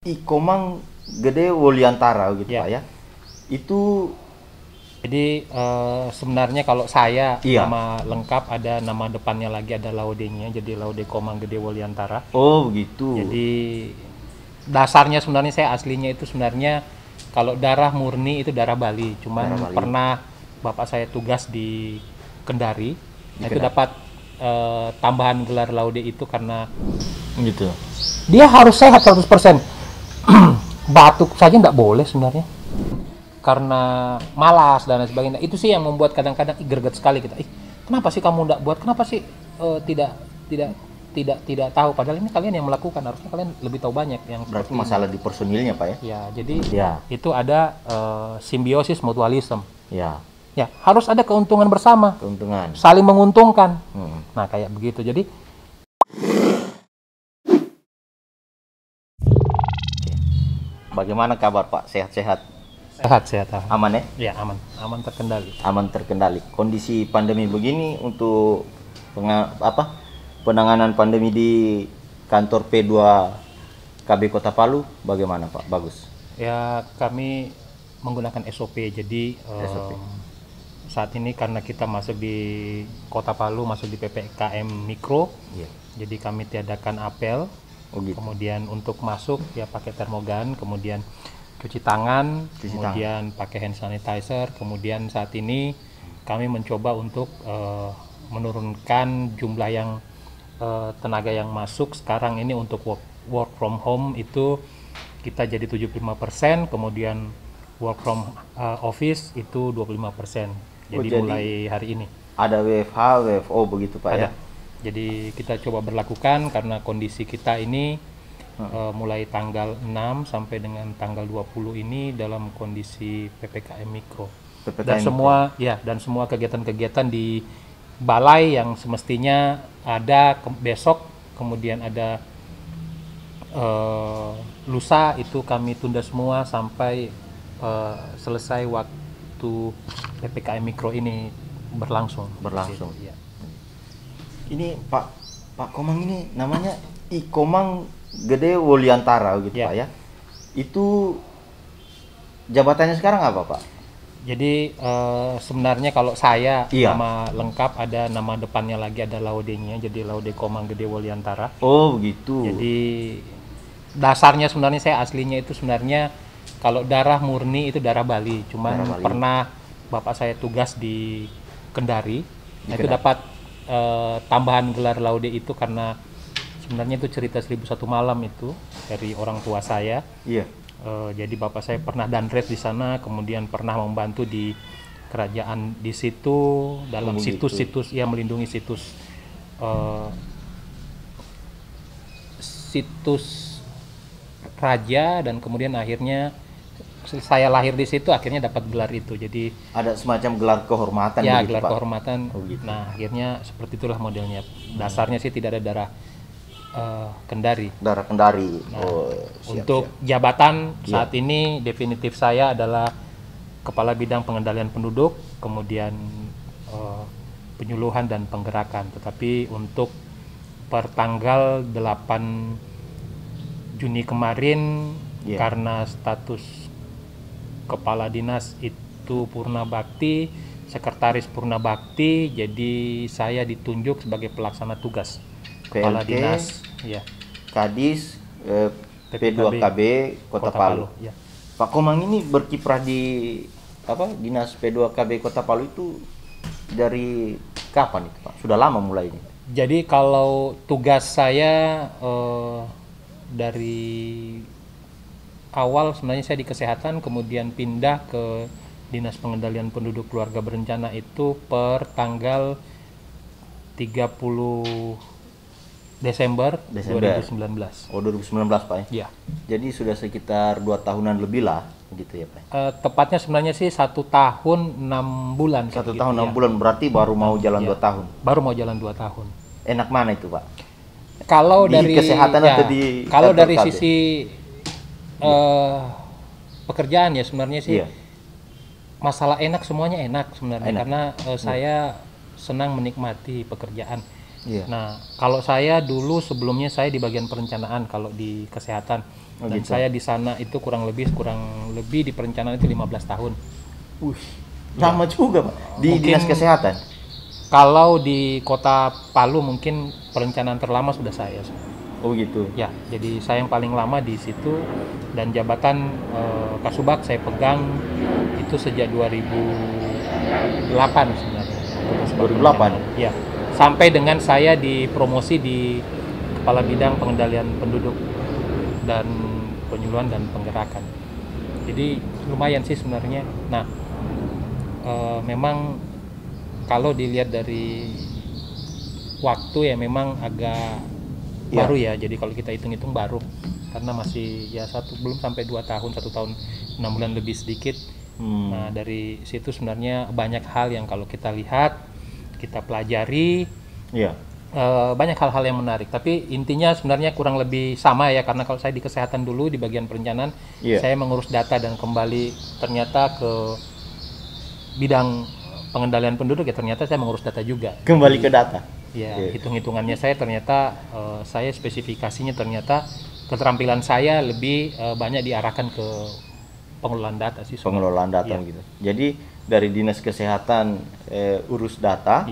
Ikomang Gede Wuliantara gitu Ya. Pak ya. Itu Jadi sebenarnya kalau saya iya. nama lengkap ada nama depannya lagi ada Laudenya, jadi Laude Komang Gede Wuliantara. Oh begitu. Jadi dasarnya sebenarnya saya aslinya itu sebenarnya kalau darah murni itu darah Bali. Darah Cuman Bali. pernah bapak saya tugas di Kendari, Di nah itu Kendari. dapat tambahan gelar Laude itu karena Gitu. dia harus sehat 100%. Batuk saja nggak boleh sebenarnya. Karena malas dan lain sebagainya. Itu sih yang membuat kadang-kadang greget sekali kita. Kenapa sih kamu nggak buat? Kenapa sih tidak tidak tidak tahu? Padahal ini kalian yang melakukan, harusnya kalian lebih tahu banyak yang Berarti seperti ini. masalah di personilnya Pak ya. Ya, jadi Ya. itu ada simbiosis mutualisme. Ya. Ya, harus ada keuntungan bersama, Keuntungan. saling menguntungkan. Hmm. Nah, kayak begitu. Jadi Bagaimana kabar Pak? Sehat-sehat? sehat-sehat. Aman ya? Ya, aman, aman terkendali. Aman terkendali. Kondisi pandemi begini untuk penanganan pandemi di kantor P2KB Kota Palu bagaimana Pak? Bagus. Ya, kami menggunakan SOP. Jadi SOP. saat ini karena kita masuk di Kota Palu, masuk di PPKM Mikro, Iya. jadi kami tiadakan apel. Oh gitu. Kemudian untuk masuk ya pakai termogan, kemudian cuci tangan, kemudian pakai hand sanitizer. Kemudian saat ini kami mencoba untuk menurunkan jumlah yang tenaga yang masuk sekarang ini untuk work from home itu kita jadi 75%, kemudian work from office itu 25%. Jadi, jadi mulai hari ini Ada WFH, WFO begitu Pak ada. ya? Jadi kita coba berlakukan karena kondisi kita ini mulai tanggal 6 sampai dengan tanggal 20 ini dalam kondisi PPKM Mikro. Dan PPKM semua ya, dan semua kegiatan-kegiatan di balai yang semestinya ada besok, kemudian ada lusa itu kami tunda semua sampai selesai waktu PPKM Mikro ini berlangsung. Berlangsung. Gitu, ya. Ini Pak Komang ini namanya Ikomang Gede Wuliantara gitu Ya. Pak ya. Itu jabatannya sekarang apa Pak? Jadi sebenarnya kalau saya Iya. nama lengkap ada nama depannya lagi ada Laudenya, jadi Laude Komang Gede Wuliantara. Oh begitu. Jadi dasarnya sebenarnya saya aslinya itu sebenarnya kalau darah murni itu darah Bali. Cuman Darah Bali. pernah bapak saya tugas di Kendari, nah itu Kendari. dapat tambahan gelar Laude itu karena sebenarnya itu cerita 1001 malam itu dari orang tua saya. Iya. Jadi bapak saya pernah danres di sana, kemudian pernah membantu di kerajaan di situ dalam situs-situs, ya melindungi situs situs raja, dan kemudian akhirnya saya lahir di situ, akhirnya dapat gelar itu. Jadi Ada semacam gelar kehormatan ya begitu gelar Pak. kehormatan. Oh, gitu. Nah akhirnya seperti itulah modelnya. Dasarnya sih tidak ada darah Kendari. Darah Kendari. Nah, siap, untuk siap. jabatan saat ini definitif saya adalah Kepala Bidang Pengendalian Penduduk, kemudian penyuluhan dan penggerakan. Tetapi untuk per tanggal 8 Juni kemarin karena status Kepala Dinas itu Purna Bakti, Sekretaris Purna Bakti, jadi saya ditunjuk sebagai pelaksana tugas. Kepala PLT, Dinas, ya. Kadis, P2KB Kota Palu. Ya. Pak Komang ini berkiprah di Dinas P2KB Kota Palu itu dari kapan itu Pak? Sudah lama mulainya. Jadi kalau tugas saya dari awal sebenarnya saya di kesehatan, kemudian pindah ke Dinas Pengendalian Penduduk Keluarga Berencana itu per tanggal 30 Desember 2019. Oh 2019 Pak ya? Ya. Jadi sudah sekitar 2 tahunan lebih lah gitu ya Pak? Tepatnya sebenarnya sih 1 tahun 6 bulan. 1 tahun 6 bulan berarti baru mau jalan 2 tahun? Baru mau jalan 2 tahun. Enak mana itu Pak? Kalau di dari kesehatan atau di kalau dari KB? sisi pekerjaan ya sebenarnya sih masalah enak, semuanya enak sebenarnya. Karena saya senang menikmati pekerjaan. Iya. Nah, kalau saya dulu sebelumnya saya di bagian perencanaan kalau di kesehatan. Oh, Dan gitu. saya di sana itu kurang lebih di perencanaan itu 15 tahun. Lama juga Pak di Mungkin dinas kesehatan. kalau di kota Palu mungkin perencanaan terlama sudah saya. Oh gitu. Ya, jadi saya yang paling lama di situ dan jabatan Kasubag saya pegang itu sejak 2008 sebenarnya. Untuk Kasubag 2008? perencanaan. Ya, sampai dengan saya dipromosi di Kepala Bidang Pengendalian Penduduk dan Penyuluhan dan Penggerakan. Jadi lumayan sih sebenarnya. Nah, memang kalau dilihat dari waktu ya memang agak baru ya. Jadi kalau kita hitung-hitung baru karena masih ya belum sampai 2 tahun, 1 tahun 6 bulan lebih sedikit. Nah, dari situ sebenarnya banyak hal yang kalau kita lihat, kita pelajari. Iya. Banyak hal-hal yang menarik, tapi intinya sebenarnya kurang lebih sama ya, karena kalau saya di kesehatan dulu di bagian perencanaan, saya mengurus data dan kembali ternyata ke bidang pengendalian penduduk ya ternyata saya mengurus data juga. Kembali ke data. Ya, hitung-hitungannya saya ternyata saya spesifikasinya ternyata keterampilan saya lebih banyak diarahkan ke pengelolaan data sih. Pengelolaan data gitu. Jadi dari dinas kesehatan urus data,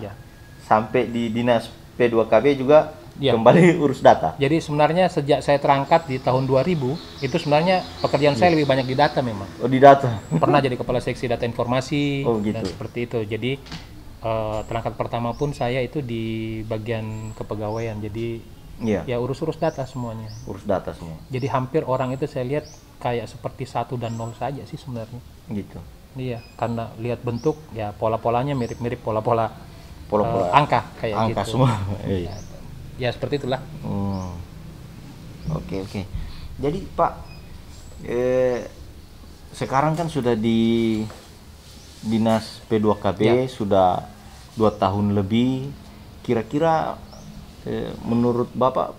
sampai di dinas P2KB juga kembali urus data. Jadi sebenarnya sejak saya terangkat di tahun 2000 itu sebenarnya pekerjaan saya lebih banyak di data memang. Oh, di data. Pernah jadi kepala seksi data informasi gitu. dan seperti itu. Jadi terangkat pertama pun saya itu di bagian kepegawaian. Jadi ya urus-urus data semuanya. Urus data semua. Jadi hampir orang itu saya lihat kayak seperti 1 dan 0 saja sih sebenarnya. Gitu. Iya, karena lihat bentuk ya pola-polanya mirip-mirip pola-pola angka kayak angka gitu. Semua. Ya seperti itulah. Oke. Jadi Pak, sekarang kan sudah di dinas P2KB sudah 2 tahun lebih. Kira-kira menurut Bapak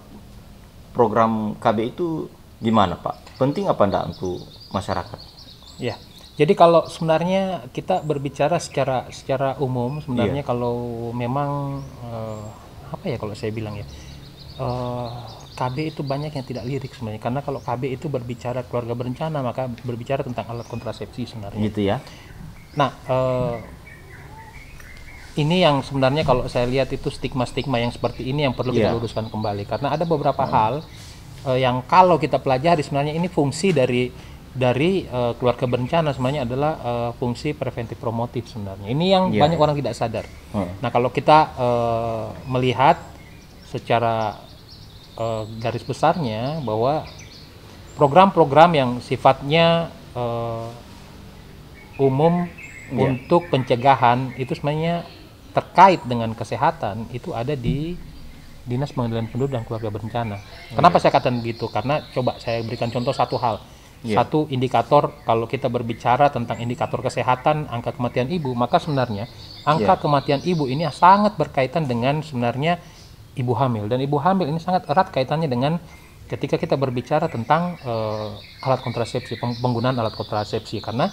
program KB itu gimana Pak? Penting apa enggak untuk masyarakat? Ya. Jadi kalau sebenarnya kita berbicara secara umum sebenarnya kalau memang apa ya kalau saya bilang ya KB itu banyak yang tidak lirik sebenarnya, karena kalau KB itu berbicara keluarga berencana maka berbicara tentang alat kontrasepsi sebenarnya. Gitu ya. Nah ini yang sebenarnya kalau saya lihat itu stigma-stigma yang seperti ini yang perlu kita luruskan kembali, karena ada beberapa hal yang kalau kita pelajari sebenarnya ini fungsi dari keluarga berencana sebenarnya adalah fungsi preventif promotif sebenarnya. Ini yang banyak orang tidak sadar. Nah kalau kita melihat secara garis besarnya bahwa program-program yang sifatnya umum untuk pencegahan itu sebenarnya terkait dengan kesehatan itu ada di Dinas Pengendalian Penduduk dan Keluarga Berencana. Kenapa saya katakan begitu? Karena coba saya berikan contoh satu hal. Satu indikator, kalau kita berbicara tentang indikator kesehatan angka kematian ibu, maka sebenarnya angka kematian ibu ini sangat berkaitan dengan sebenarnya ibu hamil, dan ibu hamil ini sangat erat kaitannya dengan ketika kita berbicara tentang alat kontrasepsi, penggunaan alat kontrasepsi, karena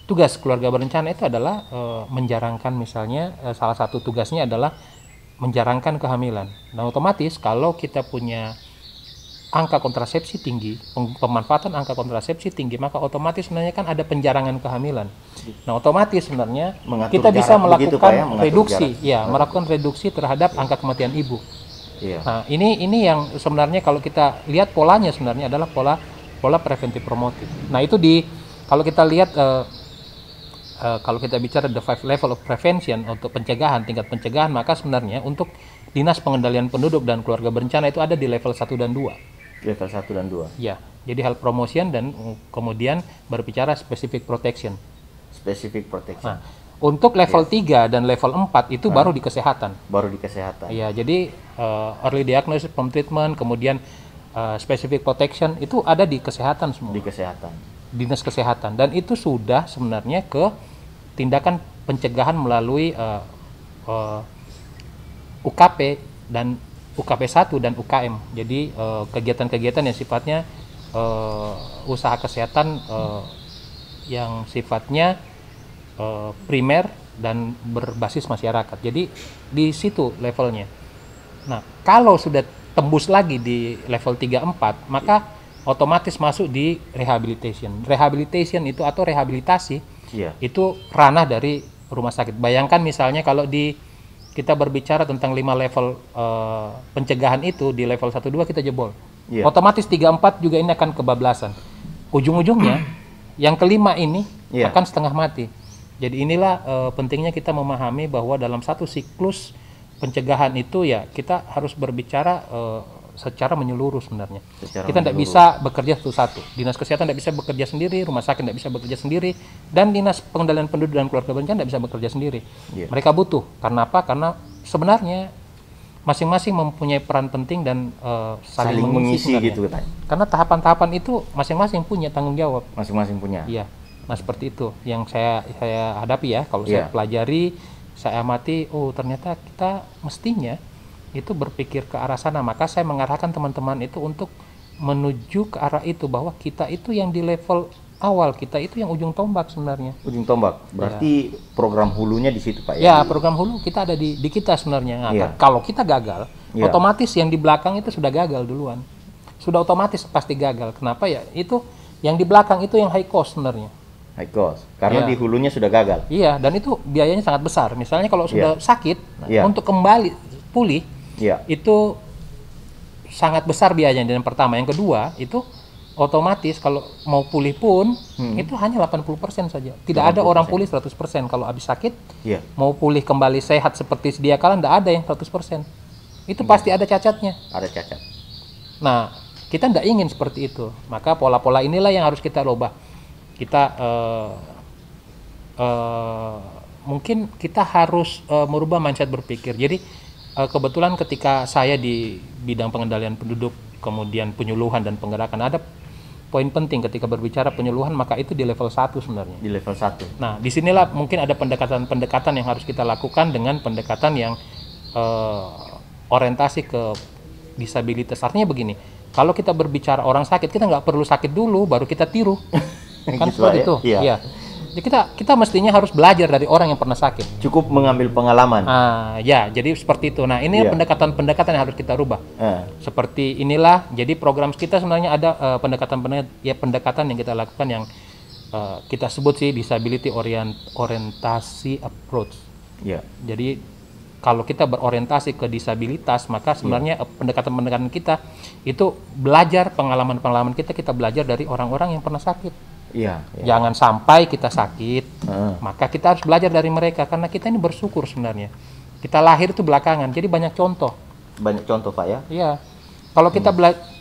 tugas keluarga berencana itu adalah menjarangkan, misalnya salah satu tugasnya adalah menjarangkan kehamilan. Nah otomatis kalau kita punya angka kontrasepsi tinggi, pemanfaatan angka kontrasepsi tinggi, maka otomatis sebenarnya kan ada penjarangan kehamilan. Nah, otomatis sebenarnya kita bisa melakukan reduksi, melakukan reduksi terhadap angka kematian ibu. Nah, ini yang sebenarnya kalau kita lihat polanya sebenarnya adalah pola preventif promotif. Nah, itu kalau kita lihat kalau kita bicara the 5 level of prevention untuk pencegahan, tingkat pencegahan, maka sebenarnya untuk Dinas Pengendalian Penduduk dan Keluarga Berencana itu ada di level 1 dan 2. Level 1 dan 2. Ya, jadi health promotion dan kemudian berbicara specific protection. Specific protection. Nah, untuk level 3 dan level 4 itu baru di kesehatan. Baru di kesehatan. Ya, jadi early diagnosis, prompt treatment, kemudian specific protection itu ada di kesehatan semua. Di kesehatan. Dinas Kesehatan, dan itu sudah sebenarnya ke tindakan pencegahan melalui UKP dan UKP 1 dan UKM. Jadi kegiatan-kegiatan yang sifatnya usaha kesehatan yang sifatnya primer dan berbasis masyarakat. Jadi di situ levelnya. Nah, kalau sudah tembus lagi di level 3 4, maka otomatis masuk di rehabilitation. Rehabilitation itu atau rehabilitasi itu ranah dari rumah sakit. Bayangkan misalnya kalau kita berbicara tentang 5 level pencegahan itu, di level 1 2 kita jebol. Otomatis 3 4 juga ini akan kebablasan. Ujung-ujungnya yang kelima ini akan setengah mati. Jadi inilah pentingnya kita memahami bahwa dalam satu siklus pencegahan itu ya kita harus berbicara secara menyeluruh sebenarnya. Kita tidak bisa bekerja satu-satu. Dinas kesehatan tidak bisa bekerja sendiri, rumah sakit tidak bisa bekerja sendiri, dan dinas pengendalian penduduk dan keluarga berencana tidak bisa bekerja sendiri. Mereka butuh. Karena apa? Karena sebenarnya masing-masing mempunyai peran penting dan saling mengisi gitu. Karena tahapan-tahapan itu masing-masing punya tanggung jawab. Masing-masing punya. Iya. Nah seperti itu yang saya hadapi ya. Kalau saya pelajari, saya amati, oh ternyata kita mestinya itu berpikir ke arah sana. Maka saya mengarahkan teman-teman itu untuk menuju ke arah itu, bahwa kita itu yang di level awal, kita itu yang ujung tombak sebenarnya. Ujung tombak, berarti program hulunya di situ Pak ya? Ya, program hulu kita ada di kita sebenarnya. Nah, kalau kita gagal, otomatis yang di belakang itu sudah gagal duluan. Sudah otomatis pasti gagal. Kenapa ya? Itu yang di belakang itu yang high cost sebenarnya. High cost, karena di hulunya sudah gagal. Iya, dan itu biayanya sangat besar. Misalnya kalau sudah sakit, untuk kembali pulih, itu sangat besar biayanya. Dan yang pertama, yang kedua itu otomatis kalau mau pulih pun itu hanya 80% saja. Tidak 80%. Ada orang pulih 100% kalau habis sakit. Mau pulih kembali sehat seperti sedia kala, tidak ada yang 100%. Itu pasti ada cacatnya. Ada cacat. Nah, kita tidak ingin seperti itu. Maka pola-pola inilah yang harus kita rubah. Kita mungkin kita harus merubah mindset berpikir. Jadi kebetulan ketika saya di bidang pengendalian penduduk, kemudian penyuluhan dan penggerakan, ada poin penting ketika berbicara penyuluhan, maka itu di level 1 sebenarnya. Di level 1. Nah, disinilah mungkin ada pendekatan-pendekatan yang harus kita lakukan dengan pendekatan yang orientasi ke disabilitas. Artinya begini, kalau kita berbicara orang sakit, kita nggak perlu sakit dulu baru kita tiru. Kan gitu seperti itu. Iya. Jadi kita mestinya harus belajar dari orang yang pernah sakit. Cukup mengambil pengalaman. Ya, jadi seperti itu. Nah, ini pendekatan-pendekatan yang harus kita rubah. Seperti inilah. Jadi program kita sebenarnya ada pendekatan yang kita lakukan yang kita sebut sih disability orientasi approach. Jadi kalau kita berorientasi ke disabilitas, maka sebenarnya pendekatan-pendekatan kita itu belajar pengalaman-pengalaman kita belajar dari orang-orang yang pernah sakit. Jangan sampai kita sakit, maka kita harus belajar dari mereka, karena kita ini bersyukur sebenarnya. Kita lahir itu belakangan, jadi banyak contoh. Banyak contoh Pak ya? Iya. Kalau kita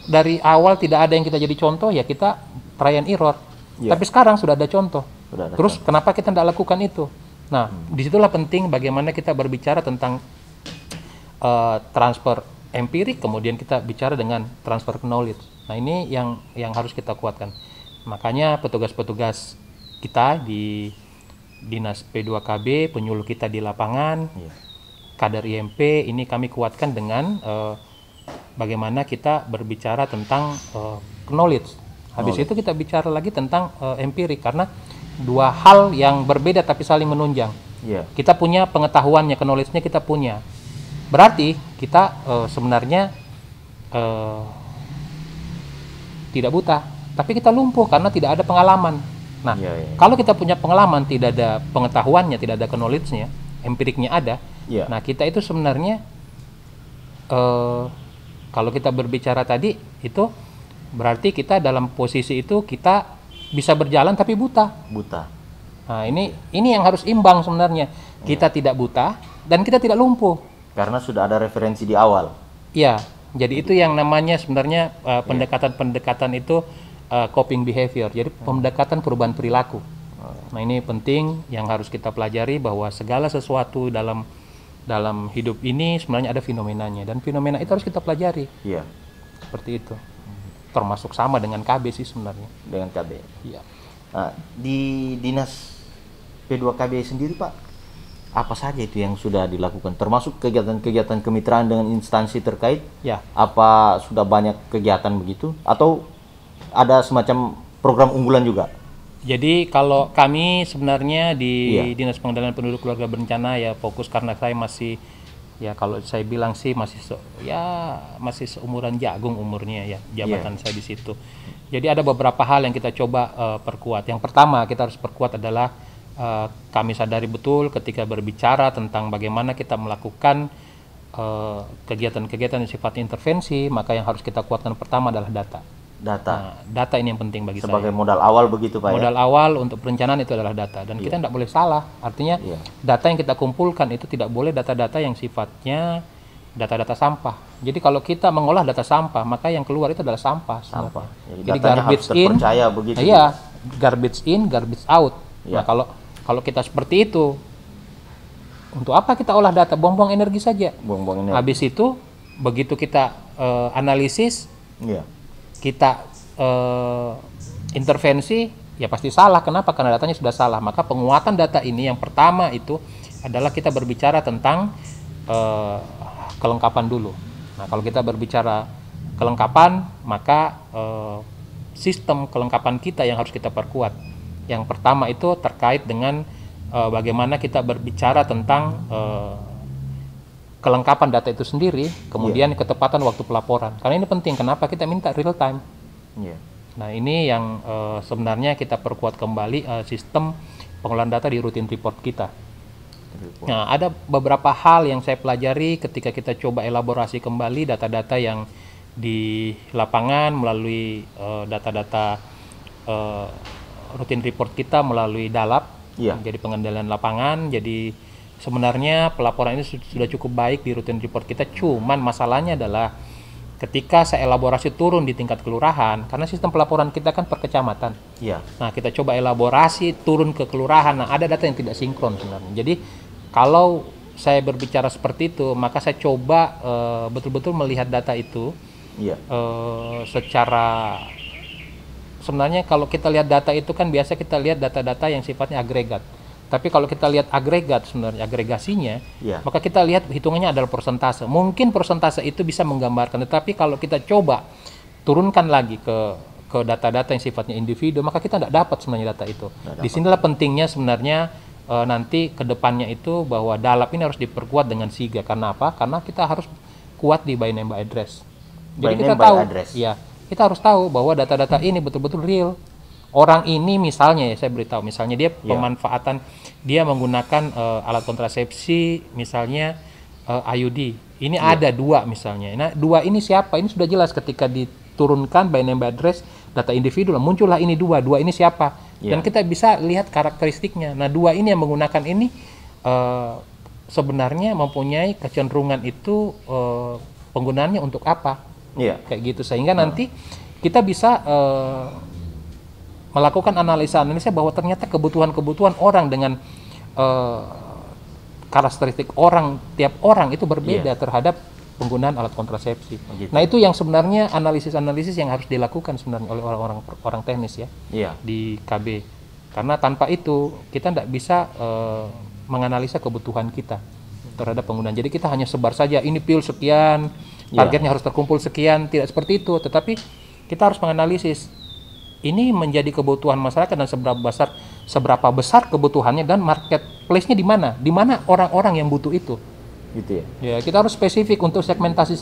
dari awal tidak ada yang kita jadi contoh, ya kita try and error. Tapi sekarang sudah ada contoh. Terus kenapa kita tidak lakukan itu? Nah, disitulah penting bagaimana kita berbicara tentang transfer empirik, kemudian kita bicara dengan transfer knowledge. Nah, ini yang harus kita kuatkan. Makanya petugas-petugas kita di Dinas P2KB, penyuluh kita di lapangan, kader IMP, ini kami kuatkan dengan bagaimana kita berbicara tentang knowledge. Habis itu kita bicara lagi tentang empirik, karena dua hal yang berbeda tapi saling menunjang. Kita punya pengetahuannya, knowledge-nya kita punya. Berarti kita sebenarnya tidak buta, tapi kita lumpuh karena tidak ada pengalaman. Nah, kalau kita punya pengalaman, tidak ada pengetahuannya, tidak ada knowledge-nya, empiriknya ada. Nah, kita itu sebenarnya kalau kita berbicara tadi itu berarti kita dalam posisi itu kita bisa berjalan tapi buta. Nah, ini yang harus imbang sebenarnya. Kita tidak buta dan kita tidak lumpuh. Karena sudah ada referensi di awal. Iya. Jadi itu yang namanya sebenarnya pendekatan-pendekatan itu coping behavior. Jadi pendekatan perubahan perilaku. Nah, ini penting yang harus kita pelajari, bahwa segala sesuatu dalam hidup ini sebenarnya ada fenomenanya, dan fenomena itu harus kita pelajari. Seperti itu. Termasuk sama dengan KB sih sebenarnya. Dengan KB. Iya. Nah, di Dinas P2KB sendiri Pak, apa saja itu yang sudah dilakukan? Termasuk kegiatan-kegiatan kemitraan dengan instansi terkait? Apa sudah banyak kegiatan begitu? Atau ada semacam program unggulan juga? Jadi kalau kami sebenarnya di Dinas Pengendalian Penduduk Keluarga Berencana ya fokus, karena saya masih Ya kalau saya bilang sih masih seumuran jagung umurnya ya jabatan saya di situ. Jadi ada beberapa hal yang kita coba perkuat. Yang pertama kita harus perkuat adalah kami sadari betul ketika berbicara tentang bagaimana kita melakukan kegiatan-kegiatan yang sifatnya intervensi, maka yang harus kita kuatkan pertama adalah data. Nah, data ini yang penting bagi sebagai saya. modal awal begitu Pak. Modal awal untuk perencanaan itu adalah data, dan kita tidak boleh salah. Artinya data yang kita kumpulkan itu tidak boleh data-data yang sifatnya data-data sampah. Jadi kalau kita mengolah data sampah, maka yang keluar itu adalah sampah. Jadi garbage in, begitu. Iya, garbage in, garbage out. Nah, kalau kita seperti itu, untuk apa kita olah data? Buang-buang energi saja. Buang-buang energi. Habis itu begitu kita analisis, kita intervensi, ya pasti salah. Kenapa? Karena datanya sudah salah. Maka penguatan data ini yang pertama itu adalah kita berbicara tentang kelengkapan dulu. Nah, kalau kita berbicara kelengkapan, maka sistem kelengkapan kita yang harus kita perkuat. Yang pertama itu terkait dengan bagaimana kita berbicara tentang kelengkapan data itu sendiri, kemudian ketepatan waktu pelaporan. Karena ini penting. Kenapa kita minta real time? Nah, ini yang sebenarnya kita perkuat kembali sistem pengolahan data di routine report kita. Nah, ada beberapa hal yang saya pelajari ketika kita coba elaborasi kembali data-data yang di lapangan melalui data-data routine report kita melalui DALAP, jadi pengendalian lapangan. Jadi sebenarnya pelaporan ini sudah cukup baik di routine report kita, cuman masalahnya adalah ketika saya elaborasi turun di tingkat kelurahan, karena sistem pelaporan kita kan per kecamatan. Nah, kita coba elaborasi turun ke kelurahan. Nah, ada data yang tidak sinkron sebenarnya. Jadi kalau saya berbicara seperti itu, maka saya coba betul-betul melihat data itu secara sebenarnya kalau kita lihat data itu kan biasa kita lihat data-data yang sifatnya agregat. Tapi kalau kita lihat agregat sebenarnya agregasinya, maka kita lihat hitungannya adalah persentase. Mungkin persentase itu bisa menggambarkan, tetapi kalau kita coba turunkan lagi ke data-data yang sifatnya individu, maka kita tidak dapat sebenarnya data itu. Disinilah pentingnya sebenarnya nanti ke depannya itu bahwa DALAP ini harus diperkuat dengan SIGA. Karena apa? Karena kita harus kuat di by name by address. Jadi kita tahu, kita harus tahu bahwa data-data ini betul-betul real. Orang ini misalnya saya beritahu, misalnya dia pemanfaatan, dia menggunakan alat kontrasepsi misalnya IUD. Ini ada 2 misalnya. Nah, 2 ini siapa? Ini sudah jelas ketika diturunkan by name by address data individu, muncullah ini 2 ini siapa? Dan kita bisa lihat karakteristiknya. Nah, 2 ini yang menggunakan ini sebenarnya mempunyai kecenderungan itu penggunaannya untuk apa? Kayak gitu, sehingga nanti kita bisa melakukan analisa bahwa ternyata kebutuhan orang dengan karakteristik tiap orang itu berbeda terhadap penggunaan alat kontrasepsi. Nah, itu yang sebenarnya analisis yang harus dilakukan sebenarnya oleh orang teknis di KB. Karena tanpa itu kita tidak bisa menganalisa kebutuhan kita terhadap penggunaan. Jadi kita hanya sebar saja ini pil sekian, targetnya harus terkumpul sekian, tidak seperti itu. Tetapi kita harus menganalisis ini menjadi kebutuhan masyarakat dan seberapa besar kebutuhannya, dan marketplace-nya di mana orang-orang yang butuh itu. Gitu ya. Kita harus spesifik untuk segmentasi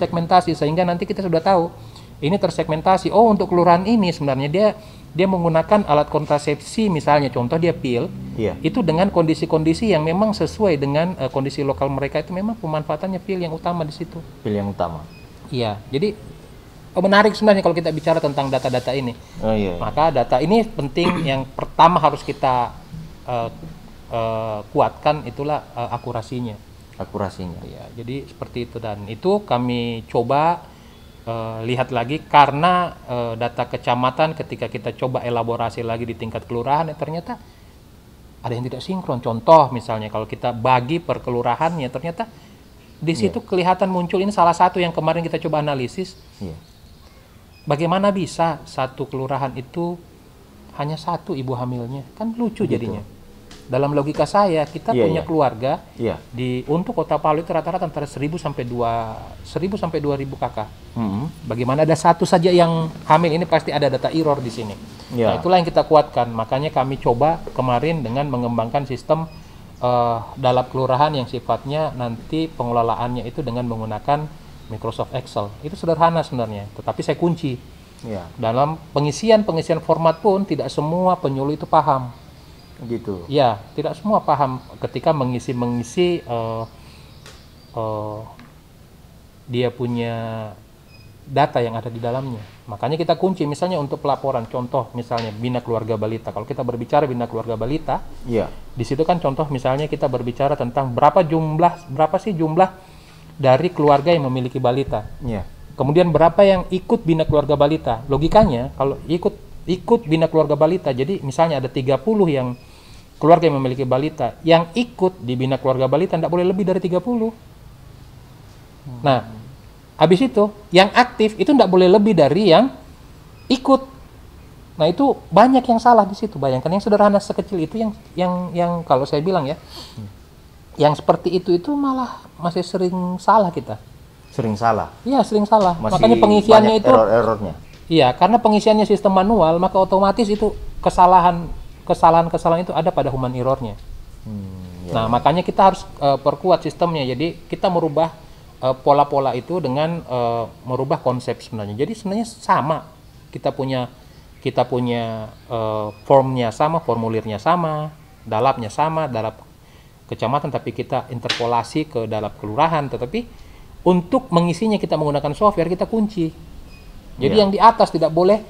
sehingga nanti kita sudah tahu ini tersegmentasi. Oh, untuk kelurahan ini sebenarnya dia menggunakan alat kontrasepsi misalnya, contoh dia pil. Itu dengan kondisi-kondisi yang memang sesuai dengan kondisi lokal mereka, itu memang pemanfaatannya pil yang utama di situ. Pil yang utama. Iya. Jadi menarik sebenarnya kalau kita bicara tentang data-data ini. Maka data ini penting. Yang pertama harus kita kuatkan itulah akurasinya. Ya, jadi seperti itu, dan itu kami coba lihat lagi karena data kecamatan ketika kita coba elaborasi lagi di tingkat kelurahan, ternyata ada yang tidak sinkron. Contoh misalnya kalau kita bagi per kelurahannya, ternyata di situ kelihatan muncul ini salah satu yang kemarin kita coba analisis. Bagaimana bisa satu kelurahan itu hanya 1 ibu hamilnya? Kan lucu jadinya. Dalam logika saya, kita punya keluarga untuk Kota Palu itu rata-rata antara 1.000 sampai 2.000 kakak. Bagaimana ada 1 saja yang hamil, ini pasti ada data error di sini. Nah, itulah yang kita kuatkan. Makanya kami coba kemarin dengan mengembangkan sistem dalam kelurahan yang sifatnya nanti pengelolaannya itu dengan menggunakan Microsoft Excel. Itu sederhana sebenarnya, tetapi saya kunci. Ya. Dalam pengisian format pun tidak semua penyuluh itu paham. Gitu. Ya, tidak semua paham ketika mengisi dia punya data yang ada di dalamnya. Makanya kita kunci, misalnya untuk pelaporan, contoh misalnya Bina Keluarga Balita. Kalau kita berbicara Bina Keluarga Balita, ya, di situ kan contoh misalnya kita berbicara tentang berapa sih jumlah dari keluarga yang memiliki balita. ya. Kemudian berapa yang ikut Bina Keluarga Balita. Logikanya kalau ikut Bina Keluarga Balita, jadi misalnya ada 30 yang keluarga yang memiliki balita, yang ikut di Bina Keluarga Balita tidak boleh lebih dari 30. Nah, habis itu yang aktif itu tidak boleh lebih dari yang ikut. Nah, itu banyak yang salah di situ. Bayangkan yang sederhana sekecil itu yang kalau saya bilang ya, yang seperti itu malah masih sering salah kita. Sering salah. Iya, sering salah. Masih makanya pengisiannya itu error-errornya. Iya, karena pengisiannya sistem manual, maka otomatis itu kesalahan itu ada pada human errornya. Nah, makanya kita harus perkuat sistemnya. Jadi kita merubah pola-pola itu dengan merubah konsep sebenarnya. Jadi sebenarnya sama. Kita punya formnya sama, formulirnya sama, dalapnya sama, dalap kecamatan, tapi kita interpolasi ke dalap kelurahan. Tetapi untuk mengisinya kita menggunakan software, kita kunci. Jadi yang di atas tidak boleh,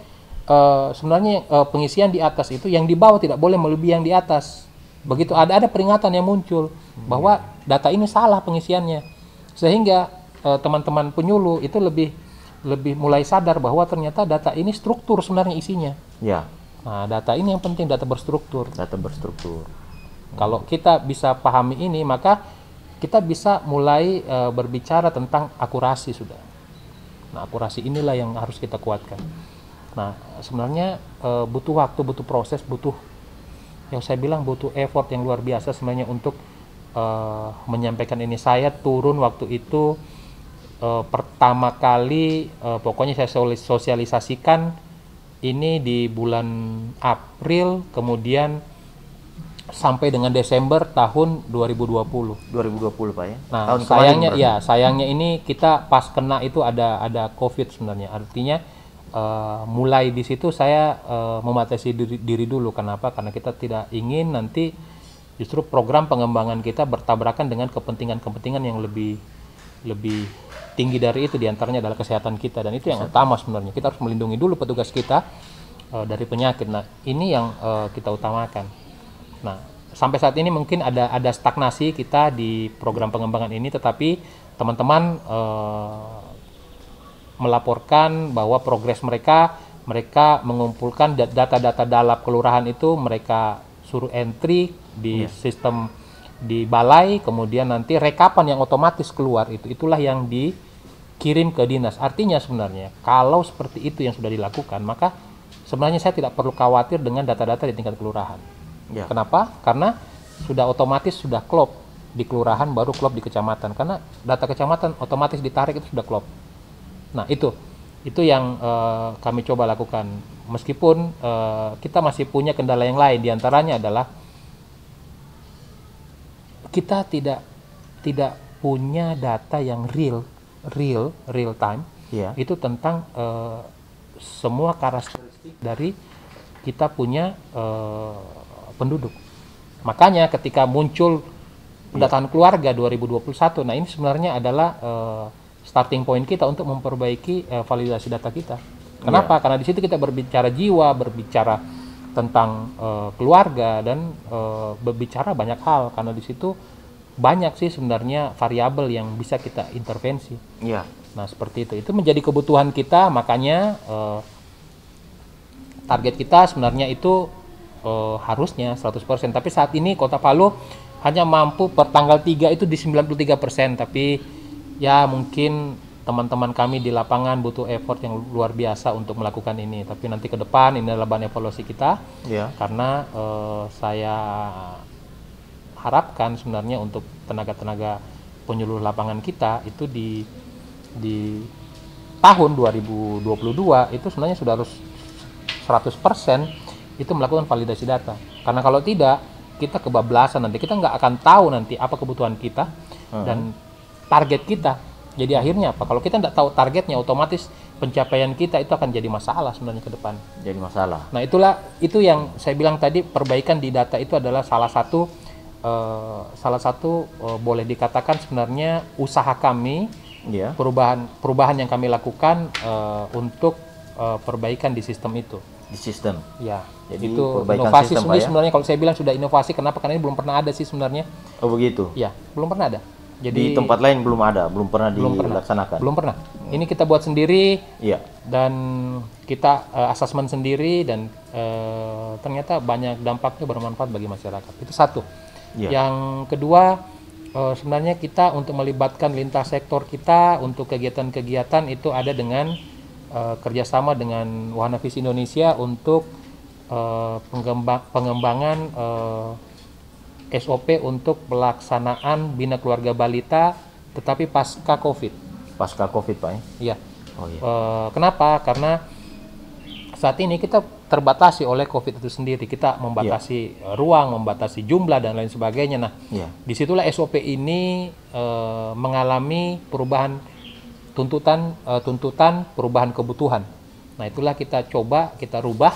sebenarnya pengisian di atas itu, yang di bawah tidak boleh melebihi yang di atas. Begitu ada peringatan yang muncul bahwa data ini salah pengisiannya, sehingga teman-teman penyuluh itu lebih mulai sadar bahwa ternyata data ini struktur sebenarnya isinya. Ya. Nah, data ini yang penting, data berstruktur. Data berstruktur. Kalau kita bisa pahami ini, maka kita bisa mulai berbicara tentang akurasi sudah. Nah, akurasi inilah yang harus kita kuatkan. Nah, sebenarnya butuh waktu, butuh proses, yang saya bilang butuh effort yang luar biasa sebenarnya untuk menyampaikan ini. Saya turun waktu itu pertama kali, pokoknya saya sosialisasikan ini di bulan April, kemudian sampai dengan Desember tahun 2020. 2020 Pak ya. Nah, tahun sayangnya sayangnya ini kita pas kena itu ada COVID sebenarnya. Artinya mulai di situ saya membatasi diri dulu. Kenapa? Karena kita tidak ingin nanti justru program pengembangan kita bertabrakan dengan kepentingan yang lebih tinggi dari itu, diantaranya adalah kesehatan kita, dan itu yang utama sebenarnya. Kita harus melindungi dulu petugas kita dari penyakit. Nah, ini yang kita utamakan. Nah, sampai saat ini mungkin ada stagnasi kita di program pengembangan ini, tetapi teman-teman melaporkan bahwa progres mereka mengumpulkan data-data dalap kelurahan itu, mereka suruh entry di sistem di balai, kemudian nanti rekapan yang otomatis keluar itulah yang dikirim ke dinas. Artinya sebenarnya kalau seperti itu yang sudah dilakukan, maka sebenarnya saya tidak perlu khawatir dengan data-data di tingkat kelurahan. Ya. Kenapa? Karena sudah otomatis sudah klop di kelurahan, baru klop di kecamatan. Karena data kecamatan otomatis ditarik itu sudah klop. Nah, itu yang kami coba lakukan. Meskipun kita masih punya kendala yang lain, diantaranya adalah kita tidak punya data yang real time. Ya. Itu tentang semua karakteristik dari kita punya penduduk. Makanya ketika muncul pendataan keluarga 2021, nah ini sebenarnya adalah starting point kita untuk memperbaiki validasi data kita. Kenapa? Karena di situ kita berbicara jiwa, berbicara tentang keluarga, dan berbicara banyak hal. Karena di situ banyak sih sebenarnya variabel yang bisa kita intervensi. Ya. Nah, seperti itu. Itu menjadi kebutuhan kita, makanya target kita sebenarnya itu harusnya 100%, tapi saat ini Kota Palu hanya mampu per tanggal 3 itu di 93%, tapi ya mungkin teman-teman kami di lapangan butuh effort yang luar biasa untuk melakukan ini. Tapi nanti ke depan ini adalah bahan evaluasi kita, karena saya harapkan sebenarnya untuk tenaga-tenaga penyuluh lapangan kita itu di tahun 2022 itu sebenarnya sudah harus 100% itu melakukan validasi data. Karena kalau tidak, kita kebablasan nanti. Kita nggak akan tahu nanti apa kebutuhan kita dan target kita. Jadi akhirnya apa? Kalau kita nggak tahu targetnya, otomatis pencapaian kita itu akan jadi masalah sebenarnya ke depan. Jadi masalah. Nah itu yang saya bilang tadi, perbaikan di data itu adalah salah satu boleh dikatakan sebenarnya usaha kami, perubahan yang kami lakukan untuk perbaikan di sistem itu. Di sistem. Ya. Jadi itu inovasi sistem, ini sebenarnya kalau saya bilang sudah inovasi, kenapa? Karena ini belum pernah ada sih sebenarnya. Oh begitu. Ya, belum pernah ada. Jadi di tempat lain belum ada, belum pernah dilaksanakan. Belum pernah. Ini kita buat sendiri. Iya. Dan kita asesmen sendiri dan ternyata banyak dampaknya, bermanfaat bagi masyarakat. Itu satu. Iya. Yang kedua, sebenarnya kita untuk melibatkan lintas sektor kita untuk kegiatan-kegiatan itu ada dengan kerjasama dengan Wahana Visi Indonesia untuk pengembangan SOP untuk pelaksanaan Bina Keluarga Balita, tetapi pasca COVID. Pasca COVID, Pak? Iya. Oh, iya. Kenapa? Karena saat ini kita terbatasi oleh COVID itu sendiri. Kita membatasi ruang, membatasi jumlah dan lain sebagainya. Nah, disitulah SOP ini mengalami perubahan tuntutan, perubahan kebutuhan. Nah, itulah kita coba kita rubah.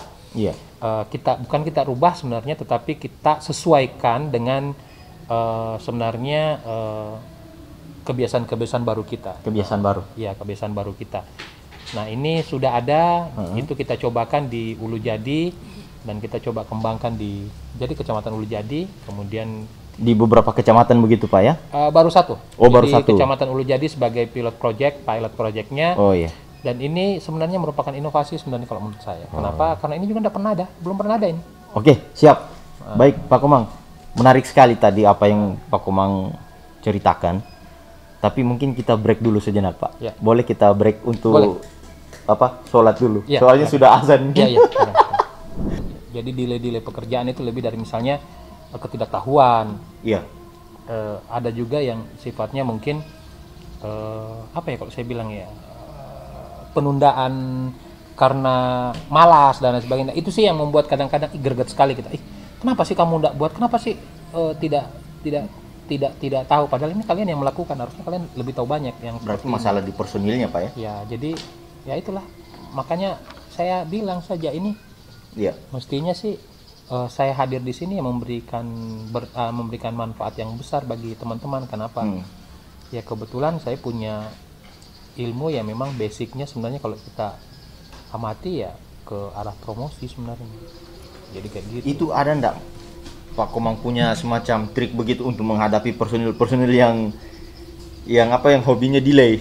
Kita rubah sebenarnya, tetapi kita sesuaikan dengan sebenarnya kebiasaan-kebiasaan baru kita. Kebiasaan baru. Iya, kebiasaan baru kita. Nah, ini sudah ada, itu kita cobakan di Ulu Jadi dan kita coba kembangkan di Kecamatan Ulu Jadi, kemudian di beberapa kecamatan begitu, Pak ya? Baru satu. Baru satu. Kecamatan Ulu Jadi sebagai pilot project-nya. Oh iya. Dan ini sebenarnya merupakan inovasi sebenarnya kalau menurut saya. Kenapa? Karena ini juga belum pernah ada ini. Oke, siap. Baik, Pak Komang. Menarik sekali tadi apa yang Pak Komang ceritakan. Tapi mungkin kita break dulu sejenak, Pak. Ya. Boleh kita break untuk sholat dulu. Ya, soalnya sudah azan. Iya. Jadi delay pekerjaan itu lebih dari misalnya ketidaktahuan. Iya. Ada juga yang sifatnya mungkin kalau saya bilang ya, penundaan karena malas dan lain sebagainya. Itu sih yang membuat kadang-kadang greget sekali kita. Kenapa sih kamu tidak buat? Kenapa sih tidak tahu? Padahal ini kalian yang melakukan, harusnya kalian lebih tahu banyak yang. Berarti masalah di personilnya, Pak ya? Ya, jadi ya itulah. Makanya saya bilang saja ini. Iya. Mestinya sih saya hadir di sini yang memberikan manfaat yang besar bagi teman-teman. Kenapa? Ya kebetulan saya punya ilmu ya, memang basicnya sebenarnya kalau kita amati ya ke arah promosi sebenarnya. Jadi kayak gitu. Itu ada enggak Pak Komang punya semacam trik begitu untuk menghadapi personil yang hobinya delay?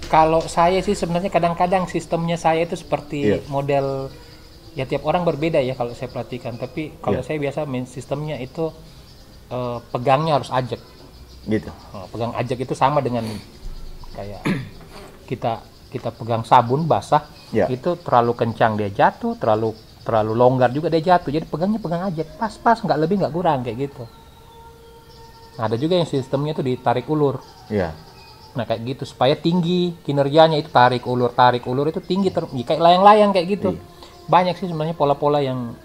Kalau saya sih sebenarnya kadang-kadang sistemnya saya itu seperti model, ya tiap orang berbeda ya kalau saya perhatikan. Tapi kalau saya biasa main sistemnya itu pegangnya harus ajak. Gitu. Pegang ajak itu sama dengan kayak kita pegang sabun basah, itu terlalu kencang dia jatuh, terlalu longgar juga dia jatuh. Jadi pegang aja pas nggak lebih nggak kurang kayak gitu. Nah, ada juga yang sistemnya itu ditarik ulur. Nah kayak gitu supaya tinggi kinerjanya, itu tarik ulur itu tinggi kayak layang-layang kayak gitu. Banyak sih sebenarnya pola-pola yang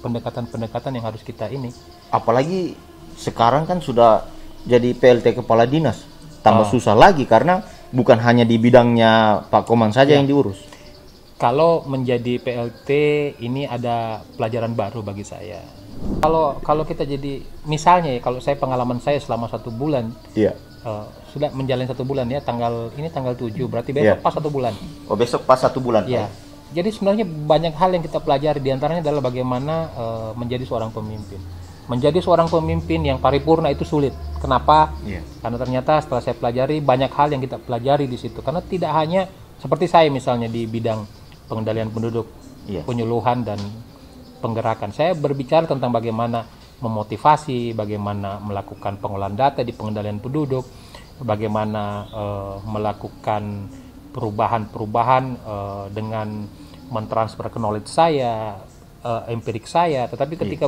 pendekatan yang harus kita ini. Apalagi sekarang kan sudah jadi PLT kepala dinas. Tambah susah lagi karena bukan hanya di bidangnya Pak Komang saja yang diurus. Kalau menjadi PLT ini ada pelajaran baru bagi saya. Kalau kita jadi misalnya ya, kalau saya pengalaman saya selama 1 bulan, sudah menjalani 1 bulan ya, tanggal 7 berarti besok pas 1 bulan. Oh, besok pas 1 bulan. Iya. Jadi sebenarnya banyak hal yang kita pelajari, diantaranya adalah bagaimana menjadi seorang pemimpin. Menjadi seorang pemimpin yang paripurna itu sulit. Kenapa? Karena ternyata setelah saya pelajari banyak hal yang kita pelajari di situ. Karena tidak hanya seperti saya misalnya di bidang pengendalian penduduk, penyuluhan dan penggerakan. Saya berbicara tentang bagaimana memotivasi, bagaimana melakukan pengolahan data di pengendalian penduduk, bagaimana melakukan perubahan-perubahan dengan mentransfer knowledge saya, empirik saya. Tetapi ketika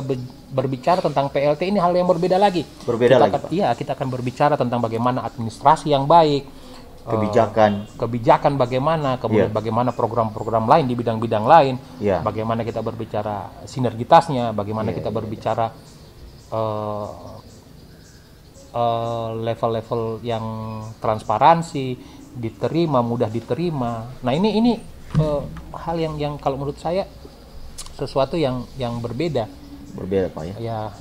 berbicara tentang PLT ini hal yang berbeda lagi. Kita akan berbicara tentang bagaimana administrasi yang baik, kebijakan bagaimana, kemudian bagaimana program-program lain di bidang-bidang lain, bagaimana kita berbicara sinergitasnya, bagaimana kita berbicara level-level yang transparansi, diterima, mudah diterima. Nah ini hal yang kalau menurut saya sesuatu yang berbeda Pak ya.